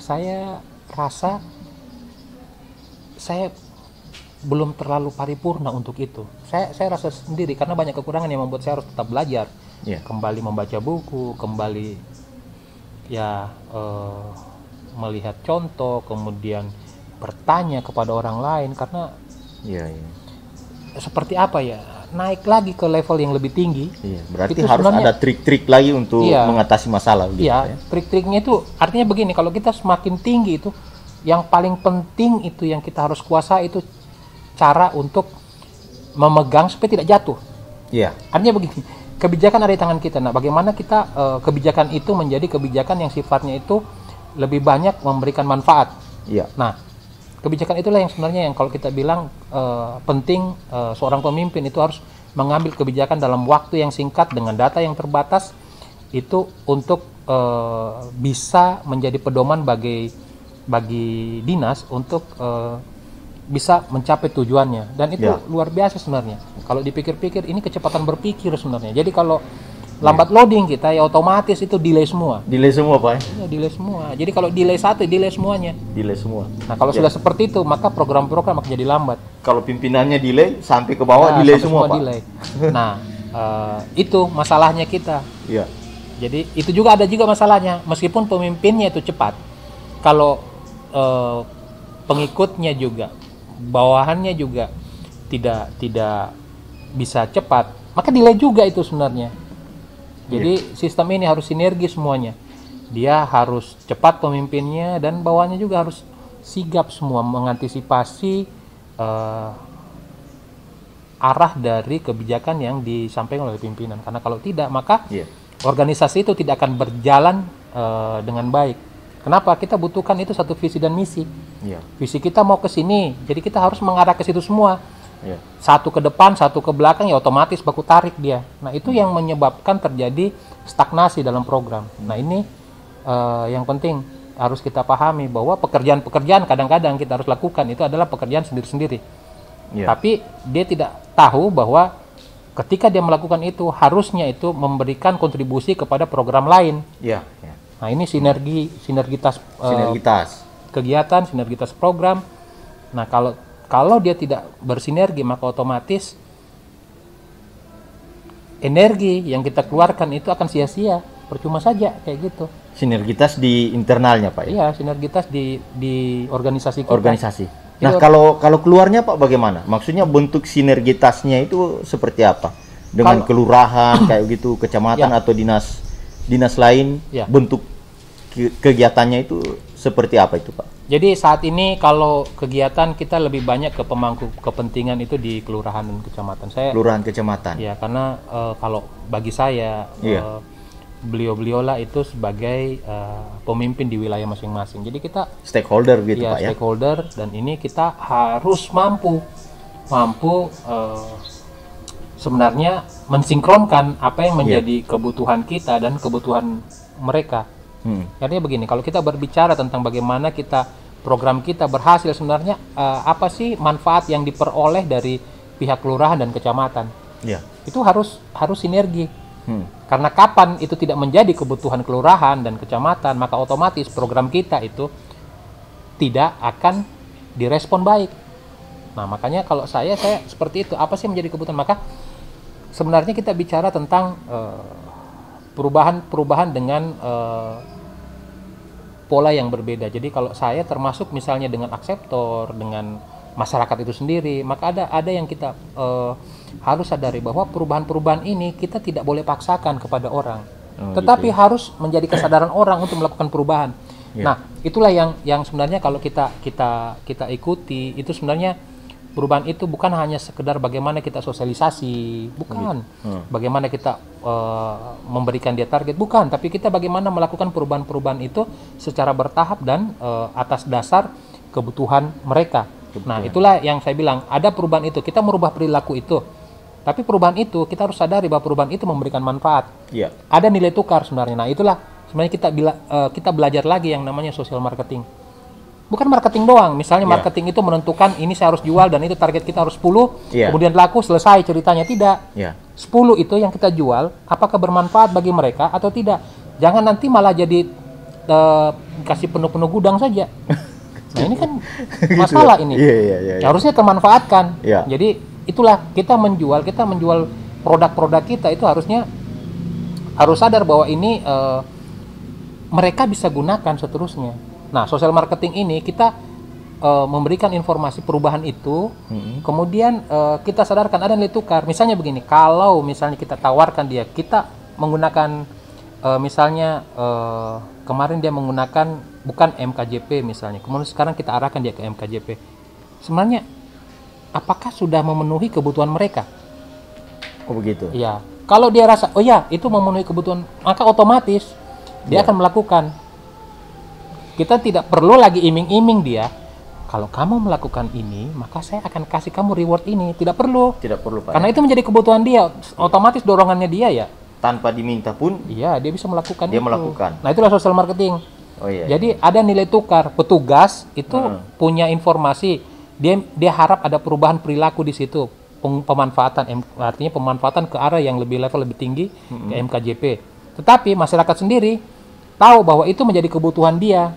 Saya rasa saya belum terlalu paripurna untuk itu. Saya rasa sendiri karena banyak kekurangan yang membuat saya harus tetap belajar, kembali membaca buku, kembali melihat contoh, kemudian bertanya kepada orang lain karena seperti apa ya, naik lagi ke level yang lebih tinggi. Berarti harus ada trik-trik lagi untuk mengatasi masalah. Trik-triknya itu artinya begini, kalau kita semakin tinggi itu, yang paling penting itu yang kita harus kuasai itu cara untuk memegang supaya tidak jatuh. Artinya begini, kebijakan ada di tangan kita. Nah, bagaimana kita kebijakan itu menjadi kebijakan yang sifatnya itu lebih banyak memberikan manfaat. Nah, kebijakan itulah yang sebenarnya yang kalau kita bilang penting, seorang pemimpin itu harus mengambil kebijakan dalam waktu yang singkat dengan data yang terbatas itu untuk bisa menjadi pedoman bagi dinas untuk bisa mencapai tujuannya, dan itu luar biasa sebenarnya. Kalau dipikir-pikir ini kecepatan berpikir sebenarnya. Jadi kalau lambat loading kita ya otomatis itu delay semua. Delay semua Pak. Delay semua. Jadi kalau delay satu, delay semuanya. Delay semua. Nah kalau sudah seperti itu maka program-program akan jadi lambat. Kalau pimpinannya delay sampai ke bawah delay semua Pak. Delay. Nah itu masalahnya kita. Jadi itu juga ada juga masalahnya. Meskipun pemimpinnya itu cepat, kalau pengikutnya juga, bawahannya juga tidak bisa cepat, maka delay juga itu sebenarnya. Jadi sistem ini harus sinergi semuanya. Dia harus cepat pemimpinnya dan bawahannya juga harus sigap semua mengantisipasi arah dari kebijakan yang disampaikan oleh pimpinan. Karena kalau tidak maka organisasi itu tidak akan berjalan dengan baik. Kenapa? Kita butuhkan itu satu visi dan misi. Visi kita mau ke sini, jadi kita harus mengarah ke situ semua. Satu ke depan, satu ke belakang, ya otomatis baku tarik dia. Nah itu yang menyebabkan terjadi stagnasi dalam program. Nah ini yang penting harus kita pahami bahwa pekerjaan-pekerjaan kadang-kadang kita harus lakukan itu adalah pekerjaan sendiri-sendiri. Tapi dia tidak tahu bahwa ketika dia melakukan itu harusnya itu memberikan kontribusi kepada program lain. Nah ini sinergitas kegiatan, sinergitas program. Nah kalau dia tidak bersinergi maka otomatis energi yang kita keluarkan itu akan sia-sia, percuma saja kayak gitu. Sinergitas di internalnya Pak ya? Iya, sinergitas di organisasi kita. Organisasi. Nah kalau keluarnya Pak bagaimana? Maksudnya bentuk sinergitasnya itu seperti apa? Dengan kelurahan kayak gitu, kecamatan atau dinas lain, bentuk kegiatannya itu seperti apa itu Pak? Jadi saat ini kalau kegiatan kita lebih banyak ke pemangku kepentingan itu di kelurahan dan kecamatan. Kelurahan kecamatan. Ya karena kalau bagi saya beliau-beliau lah itu sebagai pemimpin di wilayah masing-masing. Jadi kita stakeholder gitu Pak ya. Stakeholder, dan ini kita harus mampu sebenarnya mensinkronkan apa yang menjadi kebutuhan kita dan kebutuhan mereka. Artinya begini, kalau kita berbicara tentang bagaimana program kita berhasil, sebenarnya apa sih manfaat yang diperoleh dari pihak kelurahan dan kecamatan? Itu harus sinergi. Karena kapan itu tidak menjadi kebutuhan kelurahan dan kecamatan, maka otomatis program kita itu tidak akan direspon baik. Nah makanya kalau saya seperti itu, apa sih menjadi kebutuhan? Maka sebenarnya kita bicara tentang perubahan dengan pola yang berbeda. Jadi kalau saya termasuk misalnya dengan akseptor, dengan masyarakat itu sendiri, maka ada yang kita harus sadari bahwa perubahan-perubahan ini kita tidak boleh paksakan kepada orang, tetapi harus menjadi kesadaran orang untuk melakukan perubahan. Nah itulah yang sebenarnya kalau kita ikuti itu sebenarnya perubahan itu bukan hanya sekedar bagaimana kita sosialisasi, bukan. Bagaimana kita memberikan dia target, bukan. Tapi kita bagaimana melakukan perubahan-perubahan itu secara bertahap dan atas dasar kebutuhan mereka. Nah, itulah yang saya bilang, ada perubahan itu. Kita merubah perilaku itu. Tapi perubahan itu, kita harus sadari bahwa perubahan itu memberikan manfaat. Iya. Ada nilai tukar sebenarnya. Nah, itulah sebenarnya kita belajar lagi yang namanya social marketing. Bukan marketing doang. Misalnya marketing itu menentukan ini saya harus jual dan itu target kita harus 10, kemudian laku, selesai ceritanya. Tidak. 10 itu yang kita jual, apakah bermanfaat bagi mereka atau tidak. Jangan nanti malah jadi kasih penuh-penuh gudang saja. Nah, ini kan masalah ini. Harusnya termanfaatkan. Jadi itulah kita menjual produk-produk kita itu harus sadar bahwa ini mereka bisa gunakan seterusnya. Nah, social marketing ini kita memberikan informasi perubahan itu, kemudian kita sadarkan ada nilai tukar. Misalnya begini, kalau misalnya kita tawarkan dia, kita menggunakan misalnya kemarin dia menggunakan bukan MKJP misalnya, kemudian sekarang kita arahkan dia ke MKJP. Sebenarnya apakah sudah memenuhi kebutuhan mereka? Oh begitu? Iya. Kalau dia rasa, oh ya itu memenuhi kebutuhan, maka otomatis dia akan melakukan. Kita tidak perlu lagi iming-iming dia. Kalau kamu melakukan ini, maka saya akan kasih kamu reward ini. Tidak perlu. Tidak perlu, Pak. Karena itu menjadi kebutuhan dia. Otomatis dorongannya dia ya. Tanpa diminta pun. Iya, dia bisa melakukan dia melakukan. Nah, itulah social marketing. Oh iya. Jadi ada nilai tukar. Petugas itu punya informasi. Dia harap ada perubahan perilaku di situ. Pemanfaatan, artinya pemanfaatan ke arah yang level lebih tinggi ke MKJP. Tetapi masyarakat sendiri tahu bahwa itu menjadi kebutuhan dia.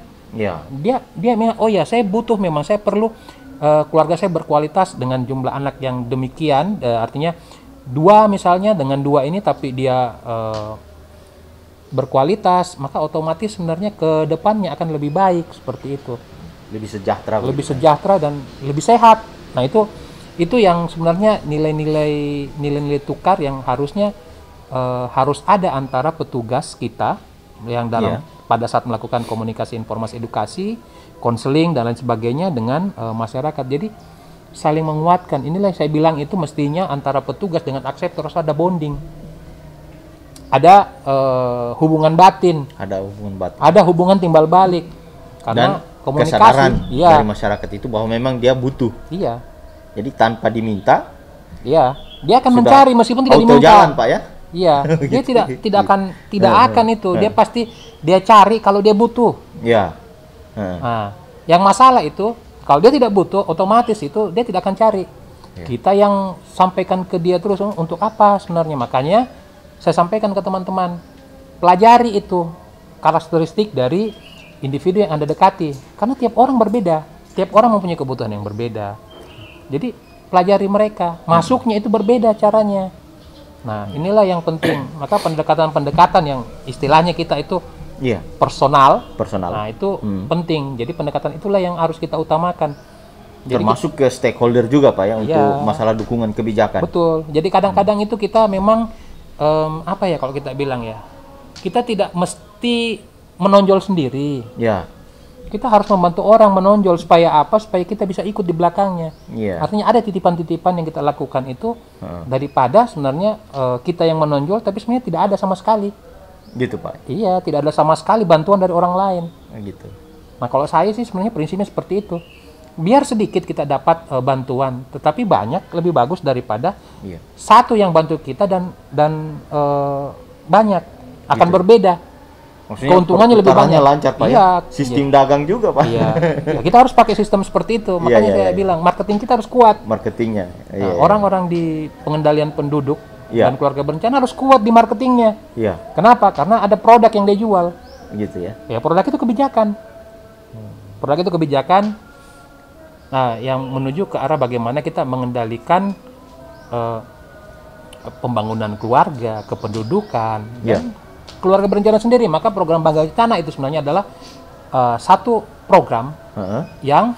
Dia memang, oh ya saya butuh, memang saya perlu keluarga saya berkualitas dengan jumlah anak yang demikian, artinya 2 misalnya, dengan 2 ini tapi dia berkualitas, maka otomatis sebenarnya ke depannya akan lebih baik seperti itu. Lebih sejahtera. Lebih sejahtera dan lebih sehat. Nah, itu yang sebenarnya nilai-nilai tukar yang harusnya harus ada antara petugas kita yang dalam pada saat melakukan komunikasi, informasi, edukasi, konseling dan lain sebagainya dengan masyarakat. Jadi saling menguatkan. Inilah yang saya bilang itu mestinya antara petugas dengan akseptor harus ada bonding. Ada hubungan batin. Ada hubungan timbal balik. Karena dan komunikasi kesadaran dari masyarakat itu bahwa memang dia butuh. Iya. Jadi tanpa diminta. Iya. Dia akan mencari meskipun tidak diminta. Jalan, Pak ya. Iya, dia tidak akan itu. Dia pasti dia cari kalau dia butuh. Iya. Nah, yang masalah itu kalau dia tidak butuh, otomatis itu dia tidak akan cari. Kita yang sampaikan ke dia terus untuk apa sebenarnya? Makanya saya sampaikan ke teman-teman, pelajari itu karakteristik dari individu yang Anda dekati. Karena tiap orang berbeda, tiap orang mempunyai kebutuhan yang berbeda. Jadi pelajari mereka, masuknya itu berbeda caranya. Nah, inilah yang penting. Maka pendekatan-pendekatan yang istilahnya kita itu personal. Nah, itu penting. Jadi pendekatan itulah yang harus kita utamakan. Jadi termasuk ke stakeholder juga, Pak ya, untuk masalah dukungan kebijakan. Betul. Jadi kadang-kadang itu kita memang apa ya kalau kita bilang ya, kita tidak mesti menonjol sendiri. Kita harus membantu orang menonjol supaya apa? Supaya kita bisa ikut di belakangnya. Artinya ada titipan-titipan yang kita lakukan itu daripada sebenarnya kita yang menonjol tapi sebenarnya tidak ada sama sekali. Gitu, Pak. Iya, tidak ada sama sekali bantuan dari orang lain. Gitu. Nah, kalau saya sih sebenarnya prinsipnya seperti itu. Biar sedikit kita dapat bantuan, tetapi banyak lebih bagus daripada satu yang bantu kita dan banyak akan berbeda. Maksudnya keuntungannya lebih banyak, lancar, Pak ya. Sistem dagang juga, Pak. Ya, kita harus pakai sistem seperti itu. Makanya saya bilang marketing kita harus kuat. Marketingnya. Orang-orang di pengendalian penduduk dan keluarga berencana harus kuat di marketingnya. Kenapa? Karena ada produk yang dia jual. Gitu ya. Ya, produk itu kebijakan. Produk itu kebijakan. Nah, yang menuju ke arah bagaimana kita mengendalikan pembangunan keluarga, kependudukan, dan keluarga berencana sendiri. Maka program Bangga Cana itu sebenarnya adalah satu program yang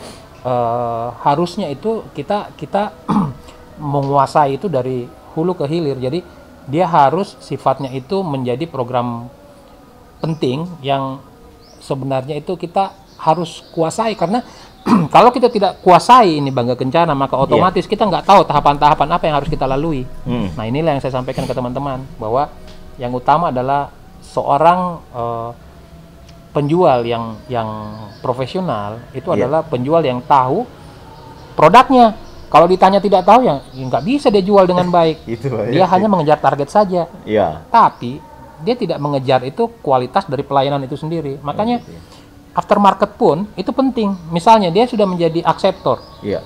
harusnya itu kita menguasai itu dari hulu ke hilir. Jadi dia harus sifatnya itu menjadi program penting yang sebenarnya itu kita harus kuasai. Karena kalau kita tidak kuasai ini Bangga Kencana, maka otomatis kita nggak tahu tahapan-tahapan apa yang harus kita lalui. Nah, inilah yang saya sampaikan ke teman-teman, bahwa yang utama adalah seorang penjual yang profesional itu adalah penjual yang tahu produknya. Kalau ditanya tidak tahu ya nggak bisa dia jual dengan baik. Itu, dia hanya mengejar target saja. Iya. Tapi dia tidak mengejar itu kualitas dari pelayanan itu sendiri. Makanya gitu ya. Aftermarket pun itu penting. Misalnya dia sudah menjadi akseptor. Iya.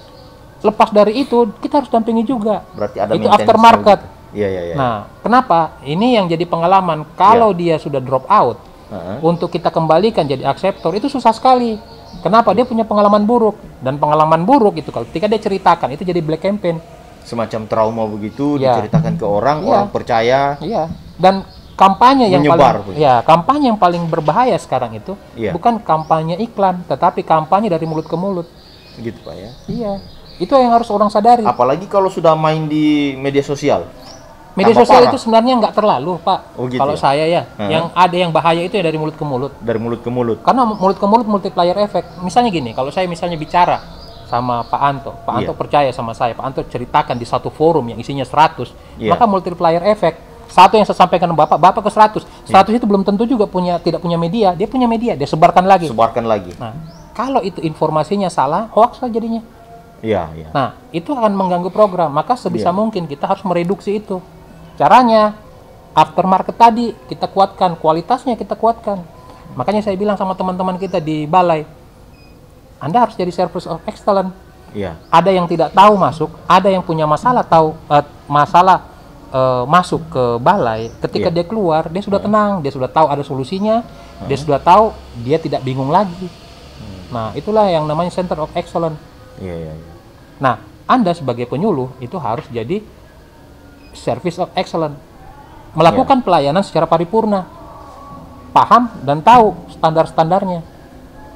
Lepas dari itu kita harus dampingi juga. Berarti ada itu maintenance aftermarket. gitu. Iya. Nah, kenapa? Ini yang jadi pengalaman. Kalau dia sudah drop out, untuk kita kembalikan jadi akseptor itu susah sekali. Kenapa? Dia punya pengalaman buruk, dan pengalaman buruk itu kalau ketika dia ceritakan itu jadi black campaign. Semacam trauma begitu Ya. diceritakan ke orang, Ya. orang percaya. Iya. Dan kampanye yang Menyebar, paling kampanye yang paling berbahaya sekarang itu Iya. bukan kampanye iklan, tetapi kampanye dari mulut ke mulut. Gitu Pak ya. Iya. Itu yang harus orang sadari. Apalagi kalau sudah main di media sosial. Media Tambah sosial parah. itu sebenarnya nggak terlalu, Pak. Oh, gitu kalau ya? saya ya, yang ada yang bahaya itu ya dari mulut ke mulut. Dari mulut ke mulut. Karena mulut ke mulut multiplier effect. Misalnya gini, kalau saya misalnya bicara sama Pak Anto Iya. percaya sama saya, Pak Anto ceritakan di satu forum yang isinya 100, Iya. maka multiplier effect. Satu yang saya sampaikan ke Bapak ke 100. 100 itu belum tentu juga tidak punya media. Dia punya media, dia sebarkan lagi. Sebarkan lagi. Nah, kalau itu informasinya salah, hoax lah jadinya. Iya. Nah, itu akan mengganggu program. Maka sebisa mungkin kita harus mereduksi itu. Caranya, aftermarket tadi kita kuatkan, kualitasnya kita kuatkan. Makanya saya bilang sama teman-teman kita di balai, Anda harus jadi service of excellence. Iya. Ada yang tidak tahu masuk, ada yang punya masalah masuk ke balai. Ketika dia keluar, dia sudah tenang, dia sudah tahu ada solusinya, dia sudah tahu, dia tidak bingung lagi. Nah, itulah yang namanya center of excellence. Iya. Nah, Anda sebagai penyuluh itu harus jadi service of excellence. Melakukan pelayanan secara paripurna. Paham dan tahu standar-standarnya.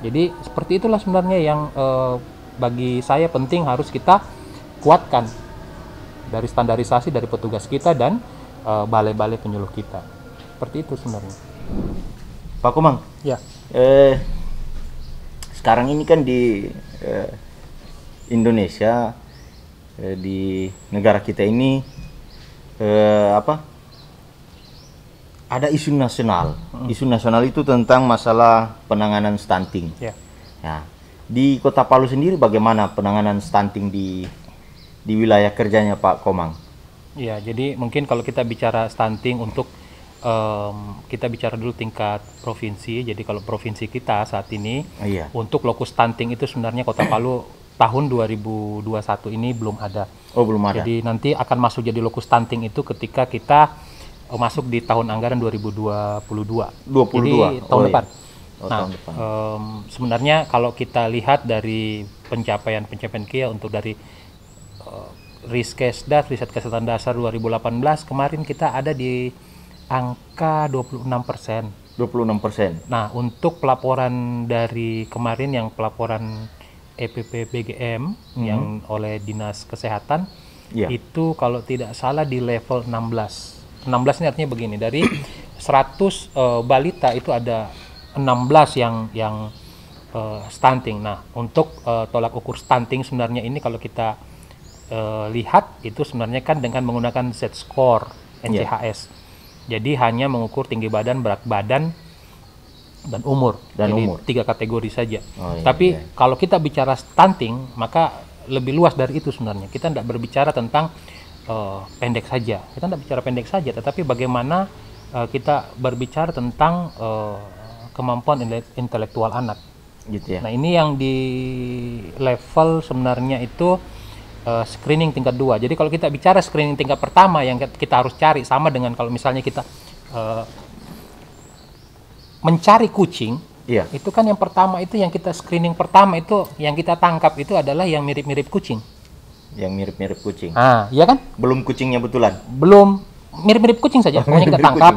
Jadi, seperti itulah sebenarnya yang bagi saya penting harus kita kuatkan dari standarisasi dari petugas kita dan balai-balai penyuluh kita. Seperti itu sebenarnya. Pak Komang. Ya. Sekarang ini kan di Indonesia, di negara kita ini ada isu nasional. Isu nasional itu tentang masalah penanganan stunting. Ya. Nah, di Kota Palu sendiri bagaimana penanganan stunting di wilayah kerjanya Pak Komang? Ya, jadi mungkin kalau kita bicara stunting untuk kita bicara dulu tingkat provinsi. Jadi kalau provinsi kita saat ini untuk lokus stunting itu sebenarnya Kota Palu tahun 2021 ini belum ada. Oh, belum ada. Jadi nanti akan masuk jadi lokus stunting itu ketika kita masuk di tahun anggaran 2022. 22. Jadi tahun depan. Oh, nah, tahun depan. Sebenarnya kalau kita lihat dari pencapaian KIA untuk dari Riskesdas, Riset Kesehatan Dasar 2018, kemarin kita ada di angka 26%. 26%. Nah, untuk pelaporan dari kemarin yang pelaporan EPP BGM yang oleh Dinas Kesehatan, itu kalau tidak salah di level 16. 16 ini artinya begini, dari 100 balita itu ada 16 yang stunting. Nah, untuk tolak ukur stunting sebenarnya ini kalau kita lihat itu sebenarnya kan dengan menggunakan Z-score NCHS. Jadi hanya mengukur tinggi badan, berat badan, dan umur. Jadi 3 kategori saja. Tapi kalau kita bicara stunting, maka lebih luas dari itu sebenarnya. Kita tidak berbicara tentang pendek saja. Kita tidak bicara pendek saja, tetapi bagaimana kita berbicara tentang kemampuan intelektual anak. Gitu ya. Nah, ini yang di level sebenarnya itu screening tingkat 2. Jadi kalau kita bicara screening tingkat pertama yang kita harus cari sama dengan kalau misalnya kita mencari kucing, itu kan yang pertama itu yang kita screening pertama itu yang kita tangkap itu adalah yang mirip-mirip kucing. Yang mirip-mirip kucing. Iya kan? Belum kucingnya betulan. Belum, mirip-mirip kucing saja. Pokoknya kita tangkap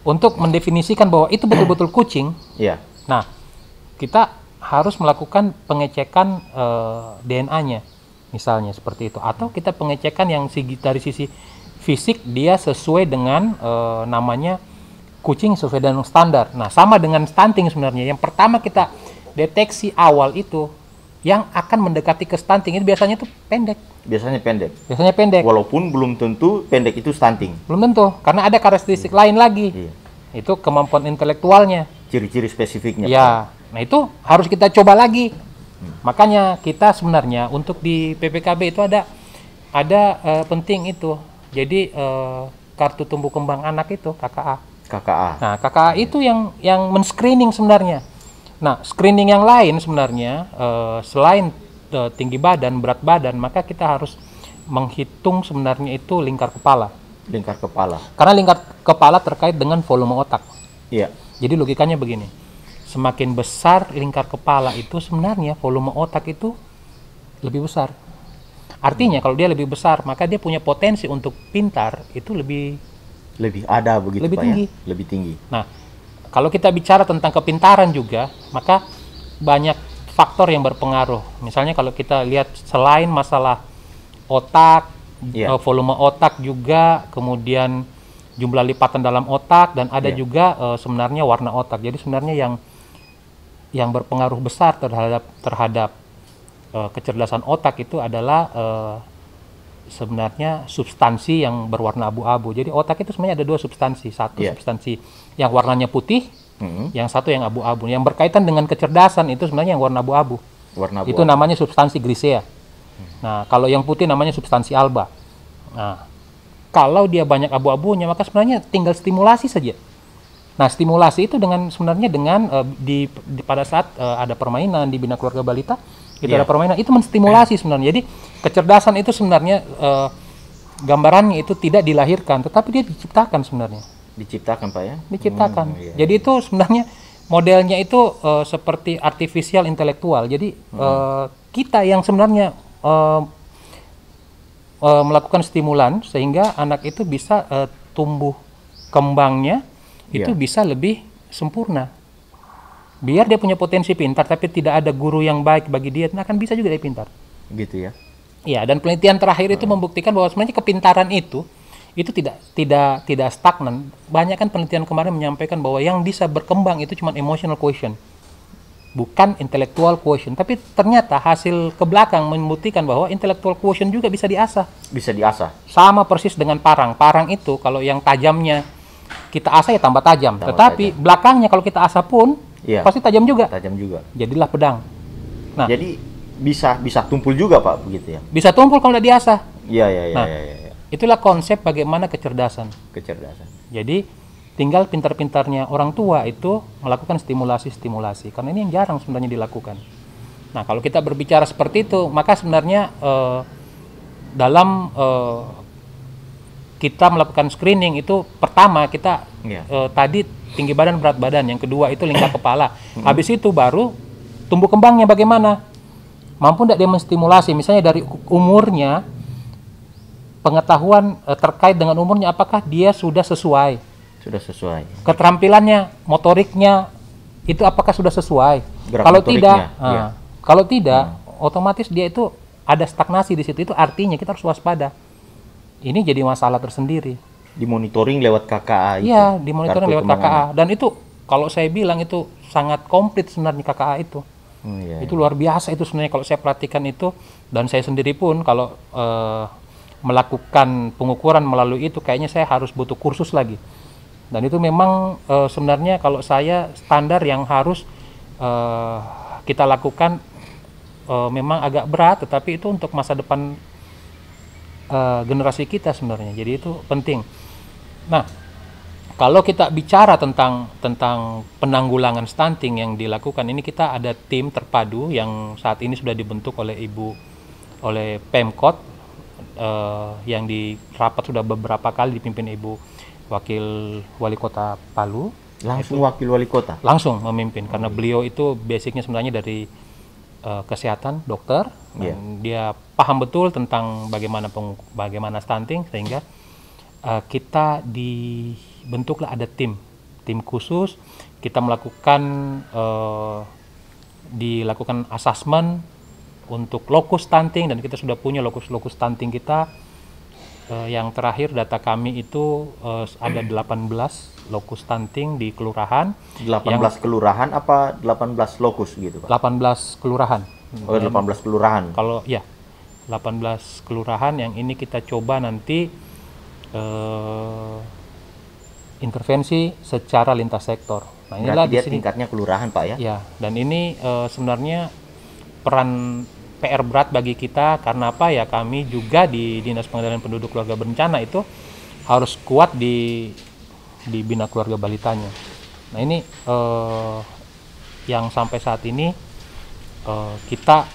untuk mendefinisikan bahwa itu betul-betul kucing. Iya. Nah, kita harus melakukan pengecekan DNA-nya, misalnya seperti itu. Atau kita pengecekan yang dari sisi fisik dia sesuai dengan namanya kucing sesuai dengan standar. Nah, sama dengan stunting sebenarnya. Yang pertama kita deteksi awal itu yang akan mendekati ke stunting itu biasanya itu pendek. Biasanya pendek. Walaupun belum tentu pendek itu stunting. Belum tentu, karena ada karakteristik lain lagi. Itu kemampuan intelektualnya. Ciri-ciri spesifiknya. Ya, nah itu harus kita coba lagi. Makanya kita sebenarnya untuk di PPKB itu ada penting itu. Jadi kartu tumbuh kembang anak itu KKA. KKA. Nah, KKA itu yang men-screening sebenarnya. Nah, screening yang lain sebenarnya selain tinggi badan, berat badan, maka kita harus menghitung sebenarnya itu lingkar kepala. Lingkar kepala. Karena lingkar kepala terkait dengan volume otak. Iya. Jadi logikanya begini. Semakin besar lingkar kepala itu sebenarnya volume otak itu lebih besar. Artinya kalau dia lebih besar, maka dia punya potensi untuk pintar itu lebih ada begitu lebih Pak tinggi. ya? Lebih tinggi. Nah, kalau kita bicara tentang kepintaran juga, maka banyak faktor yang berpengaruh. Misalnya kalau kita lihat selain masalah otak, volume otak juga, kemudian jumlah lipatan dalam otak, dan ada juga sebenarnya warna otak. Jadi sebenarnya yang berpengaruh besar terhadap kecerdasan otak itu adalah sebenarnya substansi yang berwarna abu-abu. Jadi otak itu sebenarnya ada dua substansi. Satu substansi yang warnanya putih, yang satu yang abu-abu. Yang berkaitan dengan kecerdasan itu sebenarnya yang warna abu-abu. Itu namanya substansi grisea. Nah, kalau yang putih namanya substansi alba. Nah, kalau dia banyak abu-abunya, maka sebenarnya tinggal stimulasi saja. Nah, stimulasi itu sebenarnya dengan pada saat ada permainan di Bina Keluarga Balita, itu ada permainan, itu menstimulasi sebenarnya. Jadi kecerdasan itu sebenarnya gambarannya itu tidak dilahirkan, tetapi dia diciptakan sebenarnya. Diciptakan Pak ya? Diciptakan. Jadi itu sebenarnya modelnya itu seperti artificial intelektual. Jadi kita yang sebenarnya melakukan stimulan sehingga anak itu bisa tumbuh kembangnya itu bisa lebih sempurna. Biar dia punya potensi pintar, tapi tidak ada guru yang baik bagi dia, akan bisa juga dia pintar. Gitu ya? Iya, dan penelitian terakhir itu membuktikan bahwa sebenarnya kepintaran itu tidak stagnan. Banyak kan penelitian kemarin menyampaikan bahwa yang bisa berkembang itu cuma emotional quotient, bukan intellectual quotient. Tapi ternyata hasil ke belakang membuktikan bahwa intellectual quotient juga bisa diasah. Bisa diasah? Sama persis dengan parang. Parang itu kalau yang tajamnya kita asah ya tambah tajam. Tetapi belakangnya kalau kita asah pun pasti tajam juga. Tajam juga. Jadilah pedang. Nah, jadi bisa tumpul juga Pak begitu ya? Bisa tumpul kalau tidak diasah. Iya. Itulah konsep bagaimana kecerdasan. Jadi tinggal pintar-pintarnya orang tua itu melakukan stimulasi-stimulasi. Karena ini yang jarang sebenarnya dilakukan. Nah, kalau kita berbicara seperti itu, maka sebenarnya dalam kita melakukan screening itu pertama kita tadi tinggi badan, berat badan, yang kedua itu lingkar kepala. Habis itu baru tumbuh kembangnya bagaimana, mampu tidak dia menstimulasi, misalnya dari umurnya, pengetahuan terkait dengan umurnya, apakah dia sudah sesuai, keterampilannya, motoriknya itu apakah sudah sesuai. Kalau tidak, otomatis dia itu ada stagnasi di situ. Itu artinya kita harus waspada. Ini jadi masalah tersendiri. Dimonitoring lewat KKA itu. Iya, dimonitoring lewat KKA. Dan itu kalau saya bilang itu sangat komplit sebenarnya KKA itu. Itu luar biasa itu sebenarnya kalau saya perhatikan itu. Dan saya sendiri pun kalau melakukan pengukuran melalui itu kayaknya saya harus butuh kursus lagi. Dan itu memang sebenarnya kalau saya standar yang harus kita lakukan memang agak berat, tetapi itu untuk masa depan generasi kita sebenarnya. Jadi itu penting. Nah, kalau kita bicara tentang penanggulangan stunting yang dilakukan, ini kita ada tim terpadu yang saat ini sudah dibentuk oleh Pemkot, yang di rapat sudah beberapa kali dipimpin Ibu Wakil Wali Kota Palu. Langsung Wakil Wali Kota? Langsung memimpin, karena beliau itu basicnya sebenarnya dari kesehatan, dokter, dan dia paham betul tentang bagaimana stunting, sehingga kita dibentuklah ada tim khusus. Kita dilakukan asesmen untuk lokus stunting, dan kita sudah punya lokus stunting kita. Yang terakhir data kami itu ada 18 lokus stunting di kelurahan. 18 kelurahan apa 18 lokus gitu Pak? 18 kelurahan. Oh, 18 kelurahan. Kalau ya 18 kelurahan yang ini kita coba nanti intervensi secara lintas sektor. Nah, inilah berarti dia tingkatnya kelurahan Pak ya? Ya, dan ini sebenarnya peran PR berat bagi kita. Karena apa ya, kami juga di Dinas Pengendalian Penduduk Keluarga Berencana itu harus kuat di bina keluarga balitanya. Nah ini yang sampai saat ini kita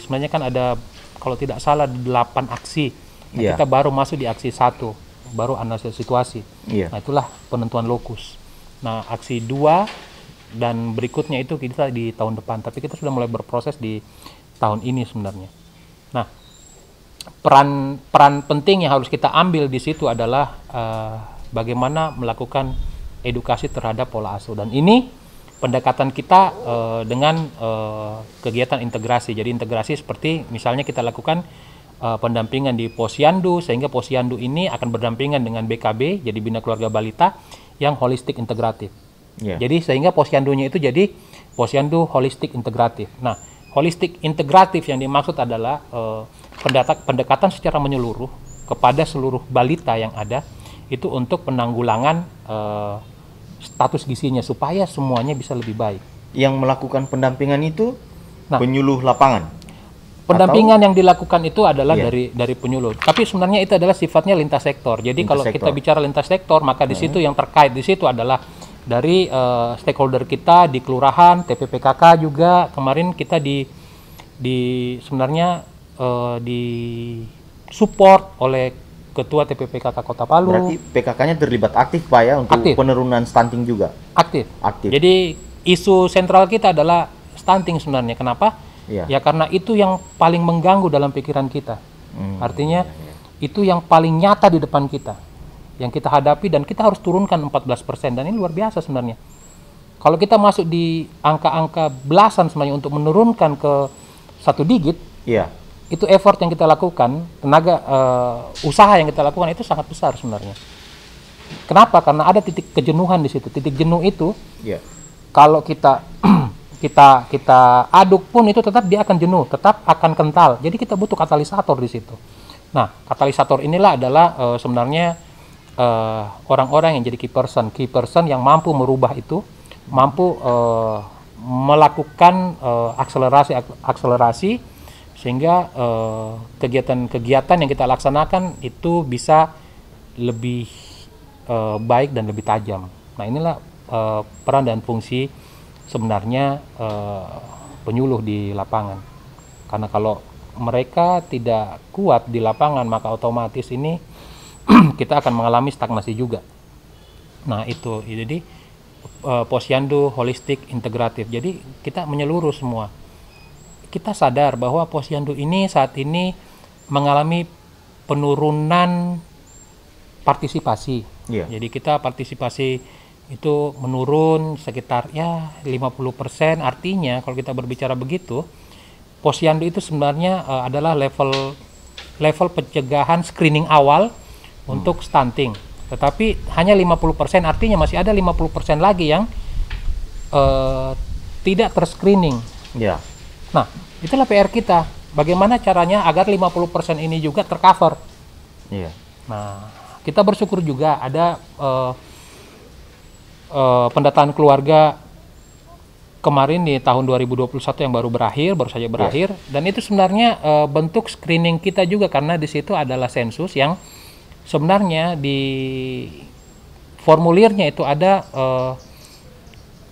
sebenarnya kan ada, kalau tidak salah 8 aksi. Nah, kita baru masuk di aksi 1, baru analisis situasi. Nah itulah penentuan lokus. Nah aksi 2 dan berikutnya itu kita di tahun depan, tapi kita sudah mulai berproses di tahun ini sebenarnya. Nah, peran penting yang harus kita ambil di situ adalah bagaimana melakukan edukasi terhadap pola asuh. Dan ini pendekatan kita dengan kegiatan integrasi. Jadi integrasi seperti misalnya kita lakukan pendampingan di Posyandu, sehingga Posyandu ini akan berdampingan dengan BKB, jadi Bina Keluarga Balita yang holistik integratif. Jadi sehingga posyandunya itu jadi posyandu holistik integratif. Nah, holistik integratif yang dimaksud adalah pendekatan secara menyeluruh kepada seluruh balita yang ada itu untuk penanggulangan status gizinya supaya semuanya bisa lebih baik. Yang melakukan pendampingan itu penyuluh lapangan. Pendampingan yang dilakukan itu adalah dari penyuluh. Tapi sebenarnya itu adalah sifatnya lintas sektor. Jadi kalau kita bicara lintas sektor, maka di situ yang terkait di situ adalah dari stakeholder kita di kelurahan, TPPKK juga. Kemarin kita sebenarnya di support oleh Ketua TPPKK Kota Palu. Berarti PKK-nya terlibat aktif Pak ya untuk penurunan stunting juga? Aktif. Jadi isu sentral kita adalah stunting sebenarnya. Kenapa? Ya karena itu yang paling mengganggu dalam pikiran kita. Artinya itu yang paling nyata di depan kita, yang kita hadapi, dan kita harus turunkan 14%, dan ini luar biasa sebenarnya. Kalau kita masuk di angka-angka belasan sebenarnya untuk menurunkan ke 1 digit, itu effort yang kita lakukan, tenaga usaha yang kita lakukan itu sangat besar sebenarnya. Kenapa? Karena ada titik kejenuhan di situ. Titik jenuh itu, kalau kita aduk pun itu tetap dia akan jenuh, tetap akan kental. Jadi kita butuh katalisator di situ. Nah, katalisator inilah adalah sebenarnya orang-orang yang jadi key person yang mampu merubah itu, mampu melakukan akselerasi sehingga kegiatan-kegiatan yang kita laksanakan itu bisa lebih baik dan lebih tajam. Nah inilah peran dan fungsi sebenarnya penyuluh di lapangan. Karena kalau mereka tidak kuat di lapangan, maka otomatis ini kita akan mengalami stagnasi juga. Nah itu, jadi posyandu holistik integratif. Jadi kita menyeluruh semua. Kita sadar bahwa posyandu ini saat ini mengalami penurunan partisipasi. Jadi kita partisipasi itu menurun sekitar 50%. Artinya kalau kita berbicara begitu, posyandu itu sebenarnya adalah level pencegahan screening awal untuk stunting, tetapi hanya 50%, artinya masih ada 50% lagi yang tidak terscreening. Nah, itulah PR kita. Bagaimana caranya agar 50% ini juga tercover. Nah, kita bersyukur juga ada pendataan keluarga kemarin di tahun 2021 yang baru saja berakhir, dan itu sebenarnya bentuk screening kita juga, karena di situ adalah sensus yang sebenarnya di formulirnya itu ada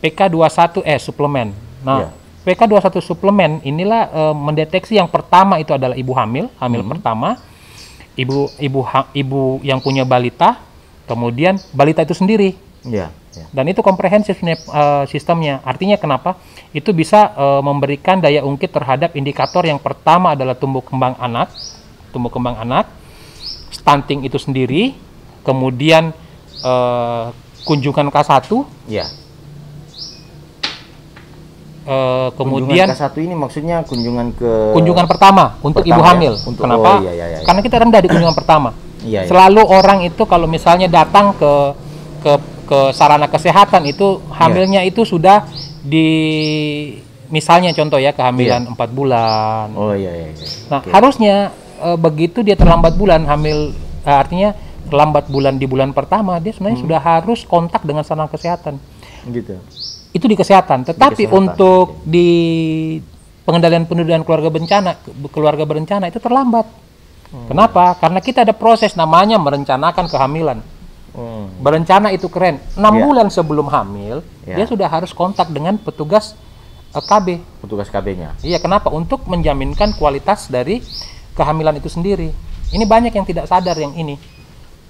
PK21S suplemen. Nah, PK21 suplemen inilah mendeteksi yang pertama itu adalah ibu hamil pertama, ibu yang punya balita, kemudian balita itu sendiri. Dan itu komprehensif sistemnya. Artinya kenapa? Itu bisa memberikan daya ungkit terhadap indikator yang pertama adalah tumbuh kembang anak, stunting itu sendiri, kemudian kunjungan K1, kemudian K1 ini maksudnya kunjungan pertama untuk ibu hamil. Kenapa? Karena kita rendah di kunjungan pertama. Selalu orang itu kalau misalnya datang ke sarana kesehatan itu hamilnya itu sudah misalnya contoh ya kehamilan 4 bulan. Nah, harusnya begitu dia terlambat bulan hamil, artinya terlambat bulan di bulan pertama, dia sebenarnya sudah harus kontak dengan sarana kesehatan. Itu di kesehatan. Tetapi untuk di pengendalian pendudukan keluarga berencana itu terlambat. Kenapa? Karena kita ada proses namanya merencanakan kehamilan. Berencana itu keren. 6 bulan sebelum hamil, dia sudah harus kontak dengan petugas KB. Petugas KB-nya. Iya, kenapa? Untuk menjaminkan kualitas dari kehamilan itu sendiri. Ini banyak yang tidak sadar yang ini.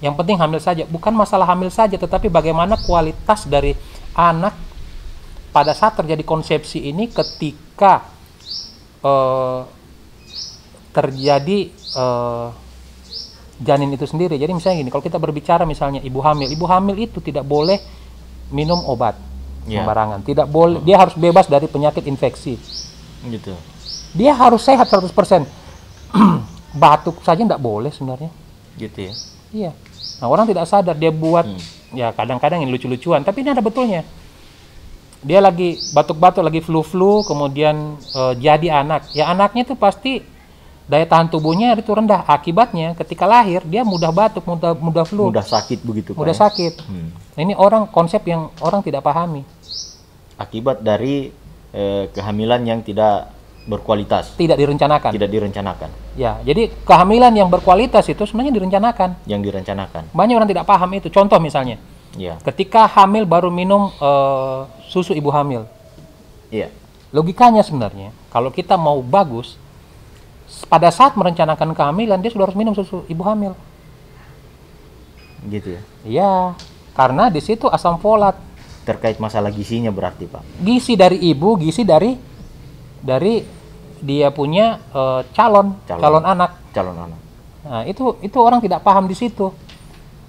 Yang penting hamil saja. Bukan masalah hamil saja, tetapi bagaimana kualitas dari anak pada saat terjadi konsepsi ini ketika terjadi janin itu sendiri. Jadi misalnya gini, kalau kita berbicara misalnya ibu hamil itu tidak boleh minum obat sembarangan. Tidak boleh, dia harus bebas dari penyakit infeksi. Gitu. Dia harus sehat 100%. Batuk saja tidak boleh sebenarnya. Gitu ya. Iya. Nah, orang tidak sadar dia buat ya kadang-kadang yang lucu-lucuan, tapi ini ada betulnya. Dia lagi batuk-batuk, lagi flu-flu, kemudian jadi anak. Ya anaknya itu pasti daya tahan tubuhnya itu rendah. Akibatnya ketika lahir dia mudah batuk, mudah flu. Mudah sakit begitu Pak. Mudah sakit. Nah, ini konsep yang orang tidak pahami. Akibat dari kehamilan yang tidak berkualitas. Tidak direncanakan. Tidak direncanakan. Ya, jadi kehamilan yang berkualitas itu sebenarnya direncanakan. Yang direncanakan. Banyak orang tidak paham itu. Contoh misalnya, ketika hamil baru minum susu ibu hamil. Iya. Logikanya sebenarnya, kalau kita mau bagus, pada saat merencanakan kehamilan dia sudah harus minum susu ibu hamil. Gitu ya. Iya, karena di situ asam folat. Terkait masalah gizinya berarti Pak. Gizi dari ibu, gizi dari dia punya calon anak. Calon anak. Nah, itu orang tidak paham di situ.